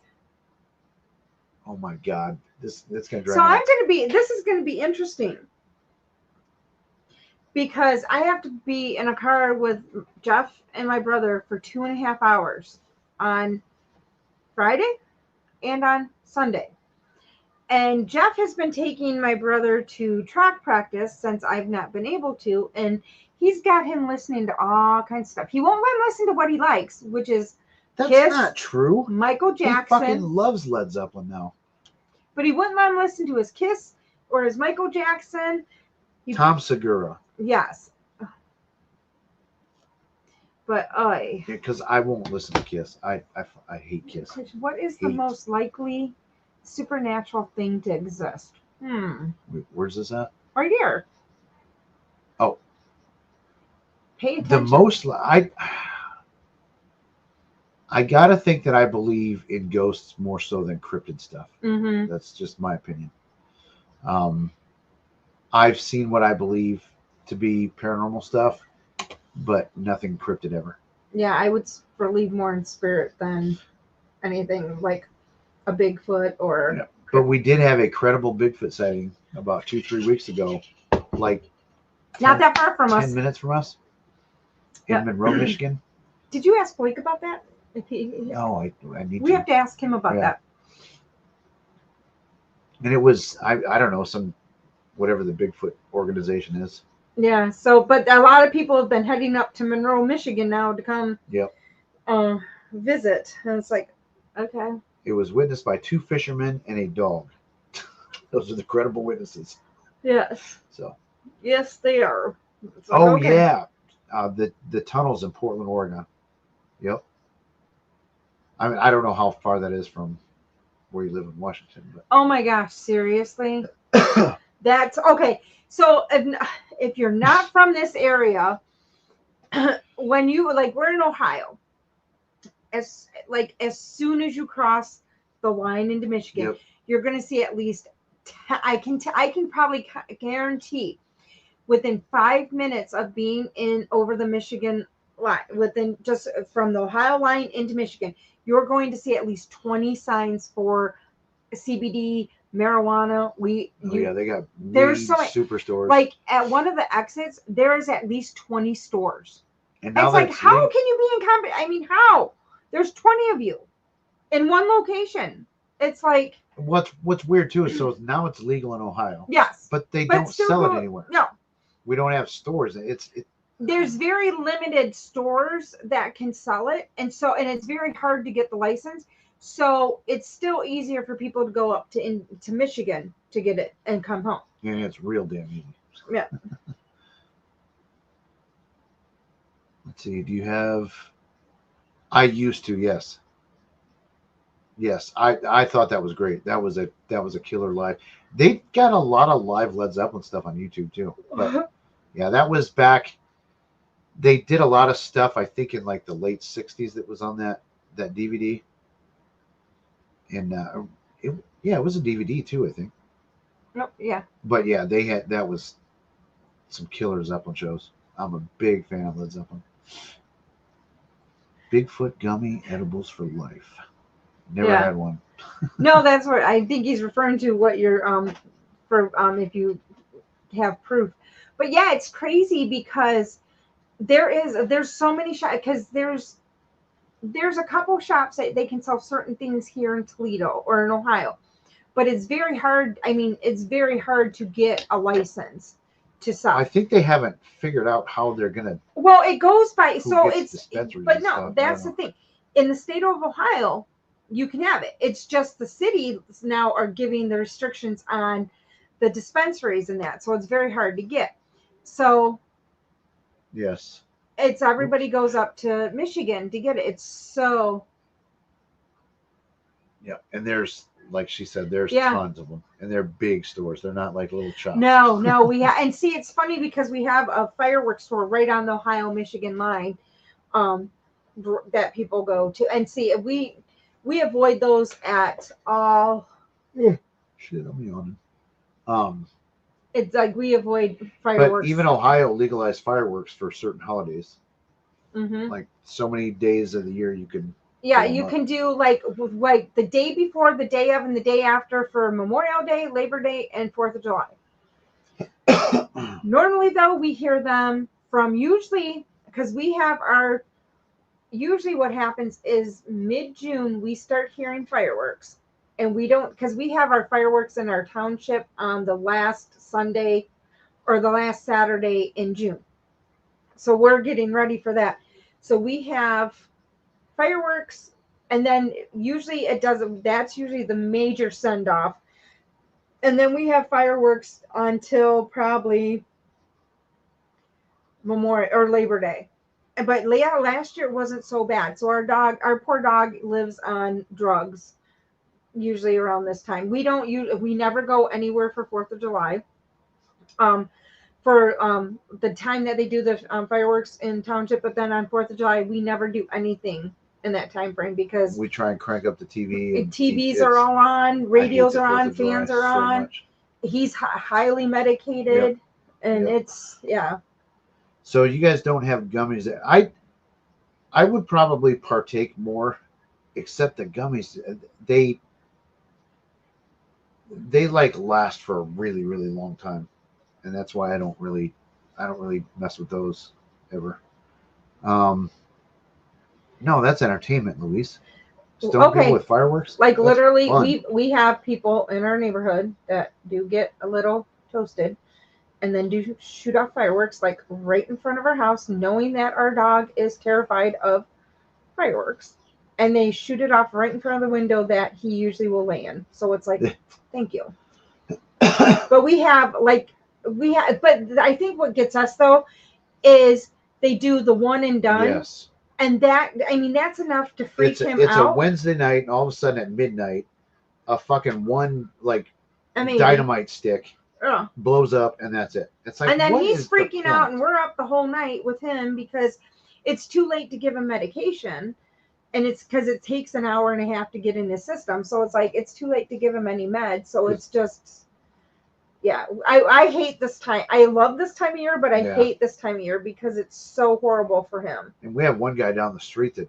Oh my God. This gonna drive so this is gonna be interesting. Because I have to be in a car with Jeff and my brother for 2.5 hours on Friday and on Sunday. And Jeff has been taking my brother to track practice since I've not been able to. And he's got him listening to all kinds of stuff. He won't let him listen to what he likes, which is Kiss, not true. Michael Jackson. He fucking loves Led Zeppelin now. But he wouldn't let him listen to his Kiss or his Michael Jackson. Tom Segura. Yes. But because I won't listen to Kiss. I hate Kiss. What is the most likely supernatural thing to exist? Wait, where's this at? Right here. Oh. Pay attention. The most I gotta think that I believe in ghosts more so than cryptid stuff. Mm-hmm. That's just my opinion. I've seen what I believe to be paranormal stuff, but nothing cryptid ever. Yeah, I would believe more in spirit than anything like a Bigfoot or. Yeah. But we did have a credible Bigfoot sighting about 2-3 weeks ago, like not that far from 10 us. 10 minutes from us in Monroe, Michigan. Did you ask Blake about that? No, I need to. We have to ask him about that. And it was, I don't know, some whatever the Bigfoot organization is. Yeah, so, but a lot of people have been heading up to Monroe, Michigan now to come visit. And it's like, okay. It was witnessed by 2 fishermen and a dog. Those are the credible witnesses. Yes. So. Yes, they are. Like, yeah. The tunnels in Portland, Oregon. Yep. I mean, I don't know how far that is from where you live in Washington. But. Oh my gosh, seriously? That's okay. So if you're not from this area, when you we're in Ohio, as soon as you cross the line into Michigan, you're going to see at least I can probably guarantee within 5 minutes of being in over the Michigan line, within just from the Ohio line into Michigan, you're going to see at least 20 signs for CBD, marijuana. They got there's so many superstores. Like at one of the exits, there is at least 20 stores. And now it's like, how can you be in company? I mean, how? There's 20 of you in one location. It's like what's weird too is so now it's legal in Ohio. Yes, but they don't sell it anywhere. No, We don't have stores. There's very limited stores that can sell it, and it's very hard to get the license. So it's still easier for people to go up to Michigan to get it and come home. Yeah, it's real damn easy. Yeah. Let's see. Do you have? I used to. Yes. Yes. I thought that was great. That was a killer live. They got a lot of live Led Zeppelin stuff on YouTube too. But yeah, that was back. They did a lot of stuff. I think in like the late '60s that was on that DVD. And it was a DVD too, I think. Nope. Yeah. But yeah, that was some killer Zeppelin shows. I'm a big fan of Led Zeppelin. Bigfoot gummy edibles for life. Never had one. No, that's what I think he's referring to. What you're if you have proof. But yeah, it's crazy because there's so many shops, because there's a couple shops that they can sell certain things here in Toledo or in Ohio, but it's very hard. I mean, it's very hard to get a license to sell. I think they haven't figured out how they're gonna. Well, it goes by but no, stuff. that's the thing. In the state of Ohio, you can have it. It's just the cities now are giving the restrictions on the dispensaries and that, so it's very hard to get. So yes, it's everybody goes up to Michigan to get it. It's so. Yeah, and there's, like she said, there's tons of them, and they're big stores. They're not like little shops. No, we have, and see, it's funny because we have a fireworks store right on the Ohio-Michigan line, that people go to, and see, we avoid those at all. Shit, I'm yawning. It's like we avoid fireworks. But even Ohio legalized fireworks for certain holidays. Mm-hmm. Like so many days of the year you can. Yeah, you can do like the day before, the day of, and the day after for Memorial Day, Labor Day, and 4th of July. Normally, though, we hear them from usually, because we have usually what happens is mid-June, we start hearing fireworks. And we don't, because we have our fireworks in our township on the last Sunday or the last Saturday in June. So we're getting ready for that. So we have fireworks, and then usually that's usually the major send off. And then we have fireworks until probably Memorial or Labor Day. But yeah, last year it wasn't so bad. So our poor dog lives on drugs usually around this time. We never go anywhere for 4th of July. For the time that they do the fireworks in township, but then on 4th of July, we never do anything in that time frame because we try and crank up the TV. TVs are all on, radios are on, fans are on. He's highly medicated, and it's So you guys don't have gummies. I would probably partake more, except the gummies. They like last for a really, really long time, and that's why I don't really mess with those ever. No, that's entertainment, Louise. Stone people with fireworks. Like that's literally, fun. we have people in our neighborhood that do get a little toasted, and then do shoot off fireworks like right in front of our house, knowing that our dog is terrified of fireworks. And they shoot it off right in front of the window that he usually will lay in. So it's like, thank you. But but I think what gets us though is they do the one and done. Yes. And that's enough to freak him out. It's a Wednesday night, and all of a sudden at midnight, a fucking dynamite stick blows up, and that's it. It's like, and then he's freaking out, and we're up the whole night with him because it's too late to give him medication. And it's because it takes an hour and a half to get in his system. So it's like, it's too late to give him any meds. So it's just, I hate this time. I love this time of year, but I hate this time of year because it's so horrible for him. And we have one guy down the street that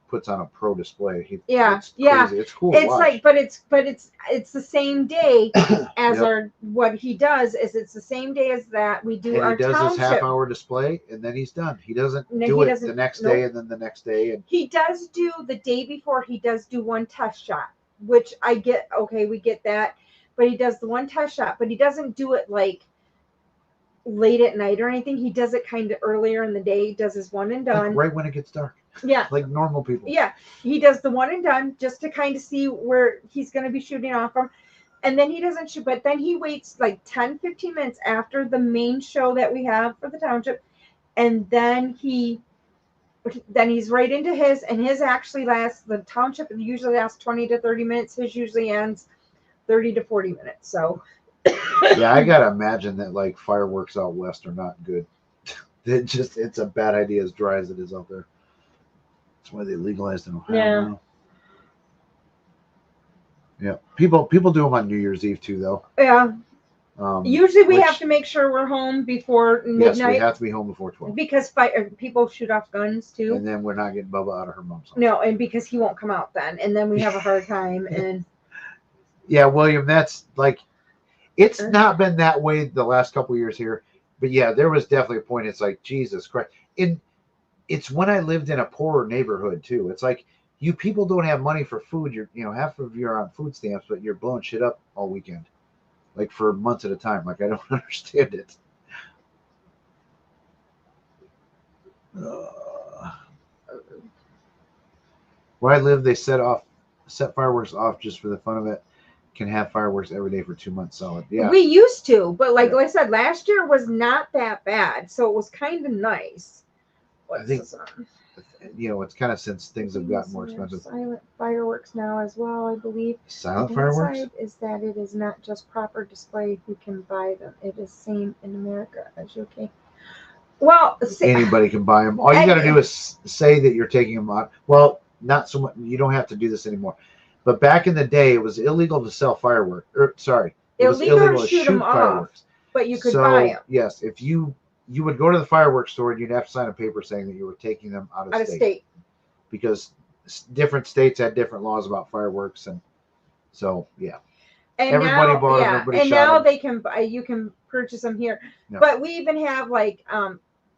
puts on a pro display. It's crazy. It's cool. It's like, but it's the same day as what he does is it's the same day as that we do our township. He does his half-hour display, and then he's done. He doesn't do it the next day, and then the next day. And he does do the day before. He does do one test shot, which I get. Okay, we get that, but he does the one test shot, but he doesn't do it like late at night or anything. He does it kind of earlier in the day. He does his one and done. Like right when it gets dark. Yeah. Like normal people. Yeah. He does the one and done just to kind of see where he's going to be shooting off from. And then he doesn't shoot, but then he waits like 10, 15 minutes after the main show that we have for the township. And then he's right into his, and his actually lasts, the township usually lasts 20 to 30 minutes. His usually ends 30 to 40 minutes. So yeah, I gotta imagine that like fireworks out west are not good. It's a bad idea as dry as it is out there. That's why they legalized in Ohio now. Yeah, people do them on New Year's Eve too, though. Yeah. Usually we have to make sure we're home before midnight. Yes, we have to be home before 12. Because people shoot off guns too. And then we're not getting Bubba out of her mom's house. No, and because he won't come out then, and then we have a hard time. And yeah, William, that's like, it's not been that way the last couple of years here, but yeah, there was definitely a point. It's like, Jesus Christ. It's when I lived in a poorer neighborhood too. It's like, you people don't have money for food. Half of you are on food stamps, but you're blowing shit up all weekend, like for months at a time. Like, I don't understand it. Where I live, they set fireworks off just for the fun of it. Can have fireworks every day for 2 months solid. Yeah, we used to, but like I said, last year was not that bad, so it was kind of nice. I think it's kind of since things have gotten more expensive. Silent fireworks now as well, I believe. Silent fireworks is that it is not just proper display. You can buy them. It is same in America as UK. Well, anybody can buy them. All you got to do is say that you're taking them out. Well, not so much. You don't have to do this anymore. But back in the day, it was illegal to sell fireworks. It was illegal to shoot fireworks. But you could buy them. Yes, if you would go to the fireworks store and you'd have to sign a paper saying that you were taking them out of state. Because different states had different laws about fireworks, and so yeah. And everybody now, bought them. Everybody and shot now them. they can buy. You can purchase them here. Yeah. But we even have like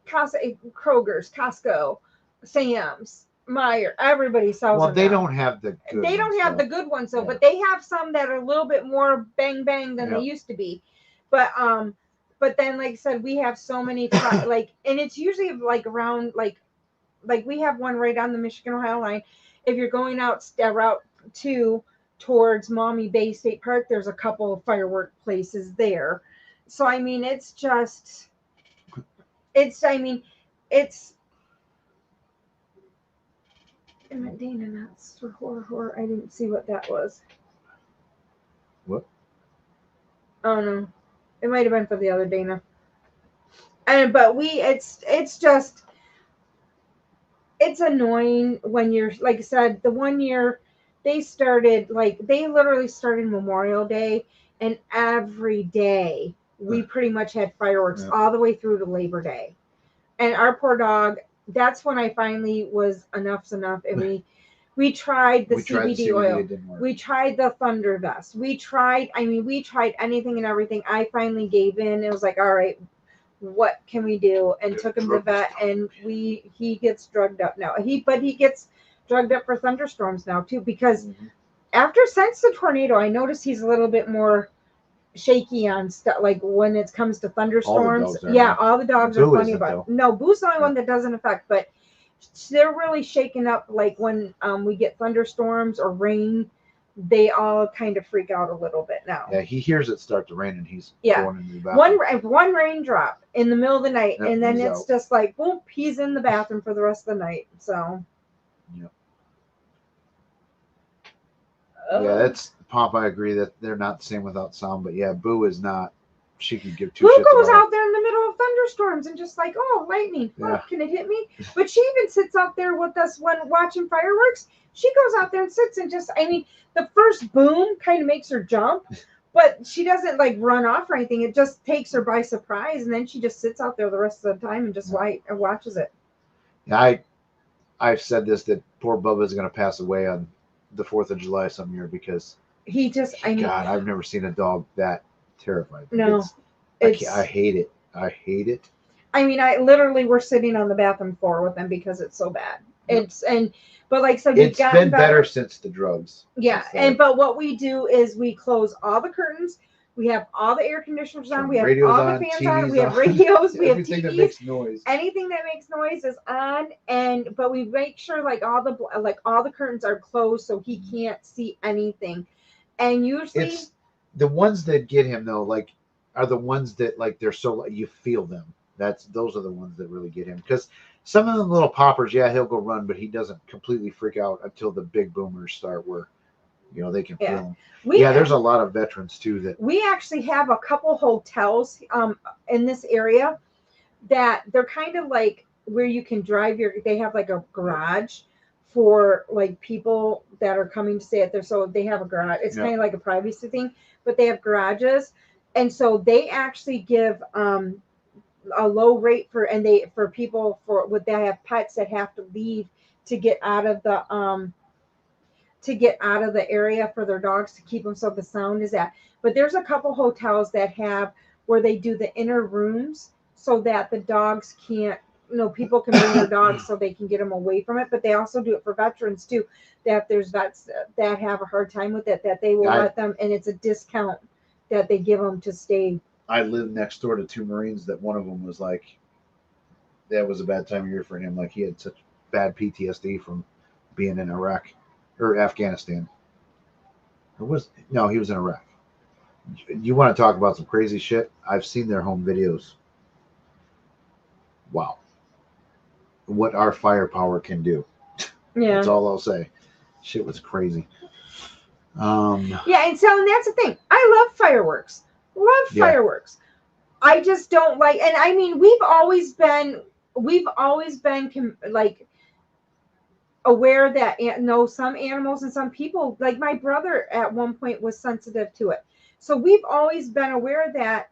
Kroger's, Costco, Sam's, Meyer. Everybody sells them. Well, they now. don't have the good They don't ones, have though. the good ones though, but they have some that are a little bit more bang bang than they used to be. But then, like I said, we have so many like, and it's usually like around like we have one right on the Michigan-Ohio line. If you're going out Route 2 towards Maumee Bay State Park, there's a couple of firework places there. So I mean, it's Dana, that's horror. I didn't see what that was. What? Oh no, it might have been for the other Dana. But it's annoying when you're, like I said, the one year they literally started Memorial Day, and every day we pretty much had fireworks all the way through to Labor Day. And our poor dog, that's when I finally was enough's enough. And we tried the CBD oil. We tried the Thunder Vest. We tried anything and everything. I finally gave in. It was like, all right, what can we do? And took him to the vet, and he gets drugged up now. He gets drugged up for thunderstorms now too, because since the tornado, I noticed he's a little bit more shaky on stuff, like when it comes to thunderstorms. All the dogs are funny about it. No, Boo's the only one that doesn't affect, but they're really shaken up. Like when we get thunderstorms or rain, they all kind of freak out a little bit now. Yeah, he hears it start to rain, and he's going into the bathroom. One raindrop in the middle of the night, and then it's out. Just like boom, he's in the bathroom for the rest of the night. So yeah, that's Pop. I agree that they're not the same without sound, but yeah, Boo is not. She could give two shits. Boo goes out there in the middle of thunderstorms and just like, oh, lightning, can it hit me? But she even sits out there with us when watching fireworks. She goes out there and sits and just, the first boom kind of makes her jump, but she doesn't like run off or anything. It just takes her by surprise, and then she just sits out there the rest of the time and just watches it. Yeah, I've said this, that poor Bubba is going to pass away on the 4th of July some year, because God, I've never seen a dog that terrified. No, I hate it. I hate it. I literally we're sitting on the bathroom floor with them because it's so bad. But like so, it's been better since the drugs. Yeah, but what we do is we close all the curtains, We have all the air conditioners on. Some We have radios all on, the fans TVs on. We have on. radios. We have Everything that TVs. makes noise. Anything that makes noise is on, but we make sure like all the curtains are closed so he can't see anything. And usually, It's the ones that get him though, like, are the ones that like they're so you feel them. Those are the ones that really get him, because some of the little poppers, yeah, he'll go run, but he doesn't completely freak out until the big boomers start, where they can feel him. There's a lot of veterans too that we actually have a couple hotels in this area that they're kind of like where you can drive they have like a garage for like people that are coming to stay at there. So they have a garage. It's kind of like a privacy thing, but they have garages. And so they actually give a low rate for people that have pets that have to leave to get out of the area for their dogs to keep them so the sound is at. But there's a couple hotels that have where they do the inner rooms so that the dogs can't, people can bring their dogs so they can get them away from it. But they also do it for veterans too, that there's vets that have a hard time with it, that they will let them, and it's a discount that they give them to stay. I lived next door to two Marines that one of them was like, that was a bad time of year for him. Like he had such bad PTSD from being in Iraq or Afghanistan. He was in Iraq. You want to talk about some crazy shit? I've seen their home videos. Wow. What our firepower can do. Yeah. That's all I'll say. Shit was crazy. And that's the thing. I love fireworks. Fireworks. I just don't like, and I mean, we've always been like aware that some animals and some people, like my brother at one point was sensitive to it. So we've always been aware that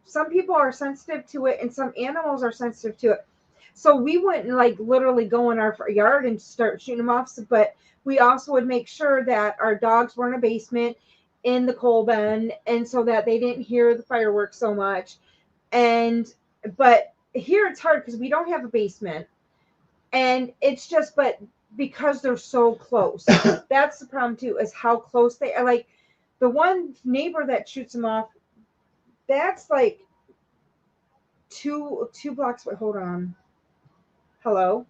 some people are sensitive to it and some animals are sensitive to it. So we wouldn't like literally go in our yard and start shooting them off. But we also would make sure that our dogs were in a basement in the coal bin, and so that they didn't hear the fireworks so much. But here it's hard because we don't have a basement, and it's just, but because they're so close, that's the problem too, is how close they are. Like the one neighbor that shoots them off, that's like two blocks. Wait, hold on. Hello.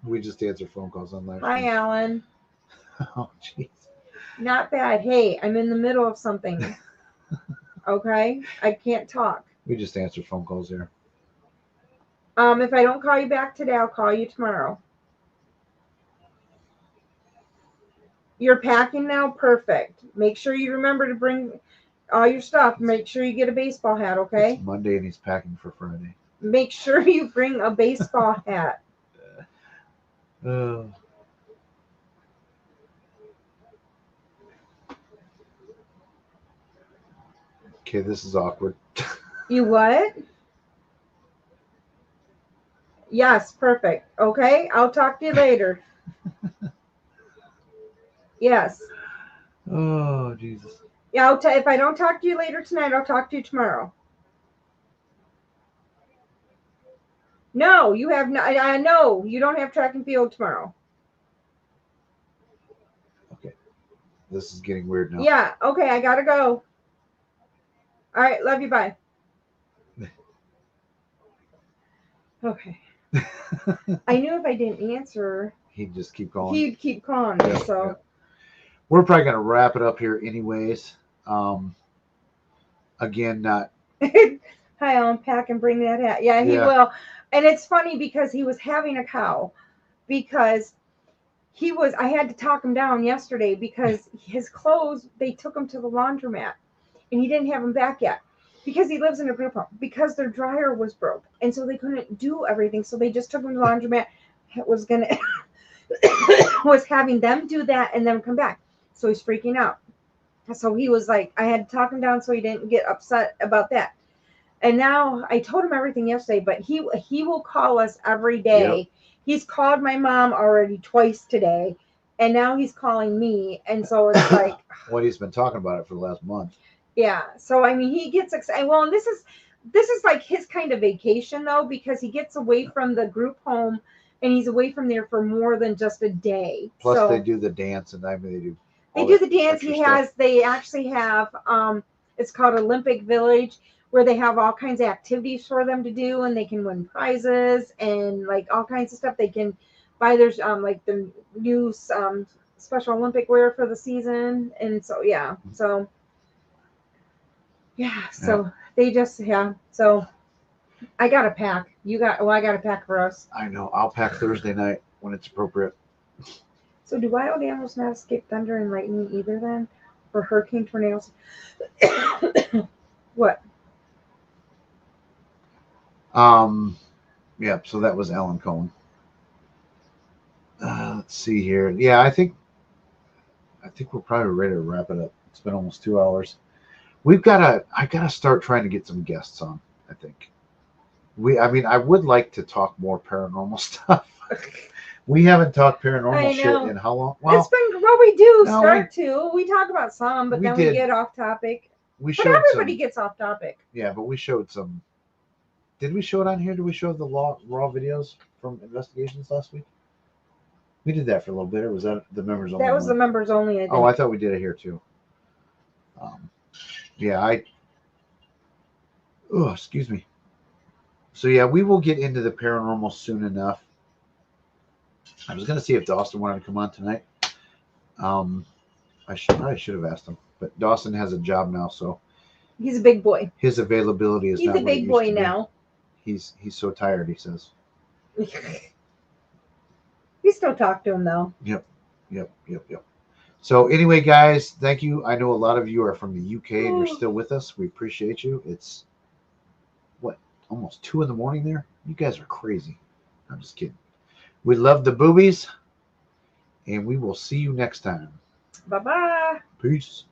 We just answer phone calls on live. Hi, Alan. Oh, jeez. Not bad. Hey, I'm in the middle of something. Okay, I can't talk. We just answer phone calls here. If I don't call you back today, I'll call you tomorrow. You're packing now? Perfect. Make sure you remember to bring all your stuff. Make sure you get a baseball hat, okay? It's Monday and he's packing for Friday. Make sure you bring a baseball hat. Okay, this is awkward. You what? Yes, perfect. Okay, I'll talk to you later. Yes. Oh, Jesus. Yeah, if I don't talk to you later tonight, I'll talk to you tomorrow. No, you have no. I know you don't have track and field tomorrow. Okay, this is getting weird now. Yeah. Okay, I gotta go. All right, love you. Bye. Okay. I knew if I didn't answer, he'd just keep calling. He'd keep calling me. So we're probably gonna wrap it up here, anyways. Again, not. Hi, I'll pack and bring that hat. Yeah, he will. And it's funny because he was having a cow, because I had to talk him down yesterday because his clothes, they took him to the laundromat and he didn't have them back yet because he lives in a group home, because their dryer was broke. And so they couldn't do everything. So they just took him to the laundromat. Was having them do that and then come back. So he's freaking out. So he was like, I had to talk him down so he didn't get upset about that. And now I told him everything yesterday, but he will call us every day. Yep. He's called my mom already twice today, and now he's calling me. And so it's like, well, he's been talking about it for the last month. Yeah. So I mean, he gets excited. Well, and this is like his kind of vacation though, because he gets away from the group home and he's away from there for more than just a day. Plus, they do the dance, and I mean, They all do that the dance. extra He stuff. has. They actually have. It's called Olympic Village, where they have all kinds of activities for them to do, and they can win prizes and like all kinds of stuff. They can buy their like the new Special Olympic wear for the season, and so so they just so I got to pack. I got to pack for us. I know. I'll pack Thursday night when it's appropriate. So do wild animals not escape thunder and lightning either then? Or hurricane tornadoes? What? Yeah, so that was Alan Cohen. Let's see here. Yeah, I think we're probably ready to wrap it up. It's been almost 2 hours. I gotta start trying to get some guests on, I think. I mean, I would like to talk more paranormal stuff. We haven't talked paranormal shit in how long? Well, it's been what we do. No, we talk about some, but we then did. we get off topic. We But showed everybody some. gets off topic. Yeah, but we showed some. Did we show it on here? Did we show the raw videos from investigations last week? We did that for a little bit. Or was that the members only? That was the members only. I think. Oh, I thought we did it here too. Yeah, oh, excuse me. So yeah, we will get into the paranormal soon enough. I was gonna see if Dawson wanted to come on tonight. I probably should have asked him, but Dawson has a job now, so he's a big boy. his availability is. He's not a big boy now. He's so tired. He says. We still talk to him though. Yep. So anyway, guys, thank you. I know a lot of you are from the UK and you're still with us. We appreciate you. It's what, almost 2 a.m. there? You guys are crazy. I'm just kidding. We love the boobies, and we will see you next time. Bye-bye. Peace.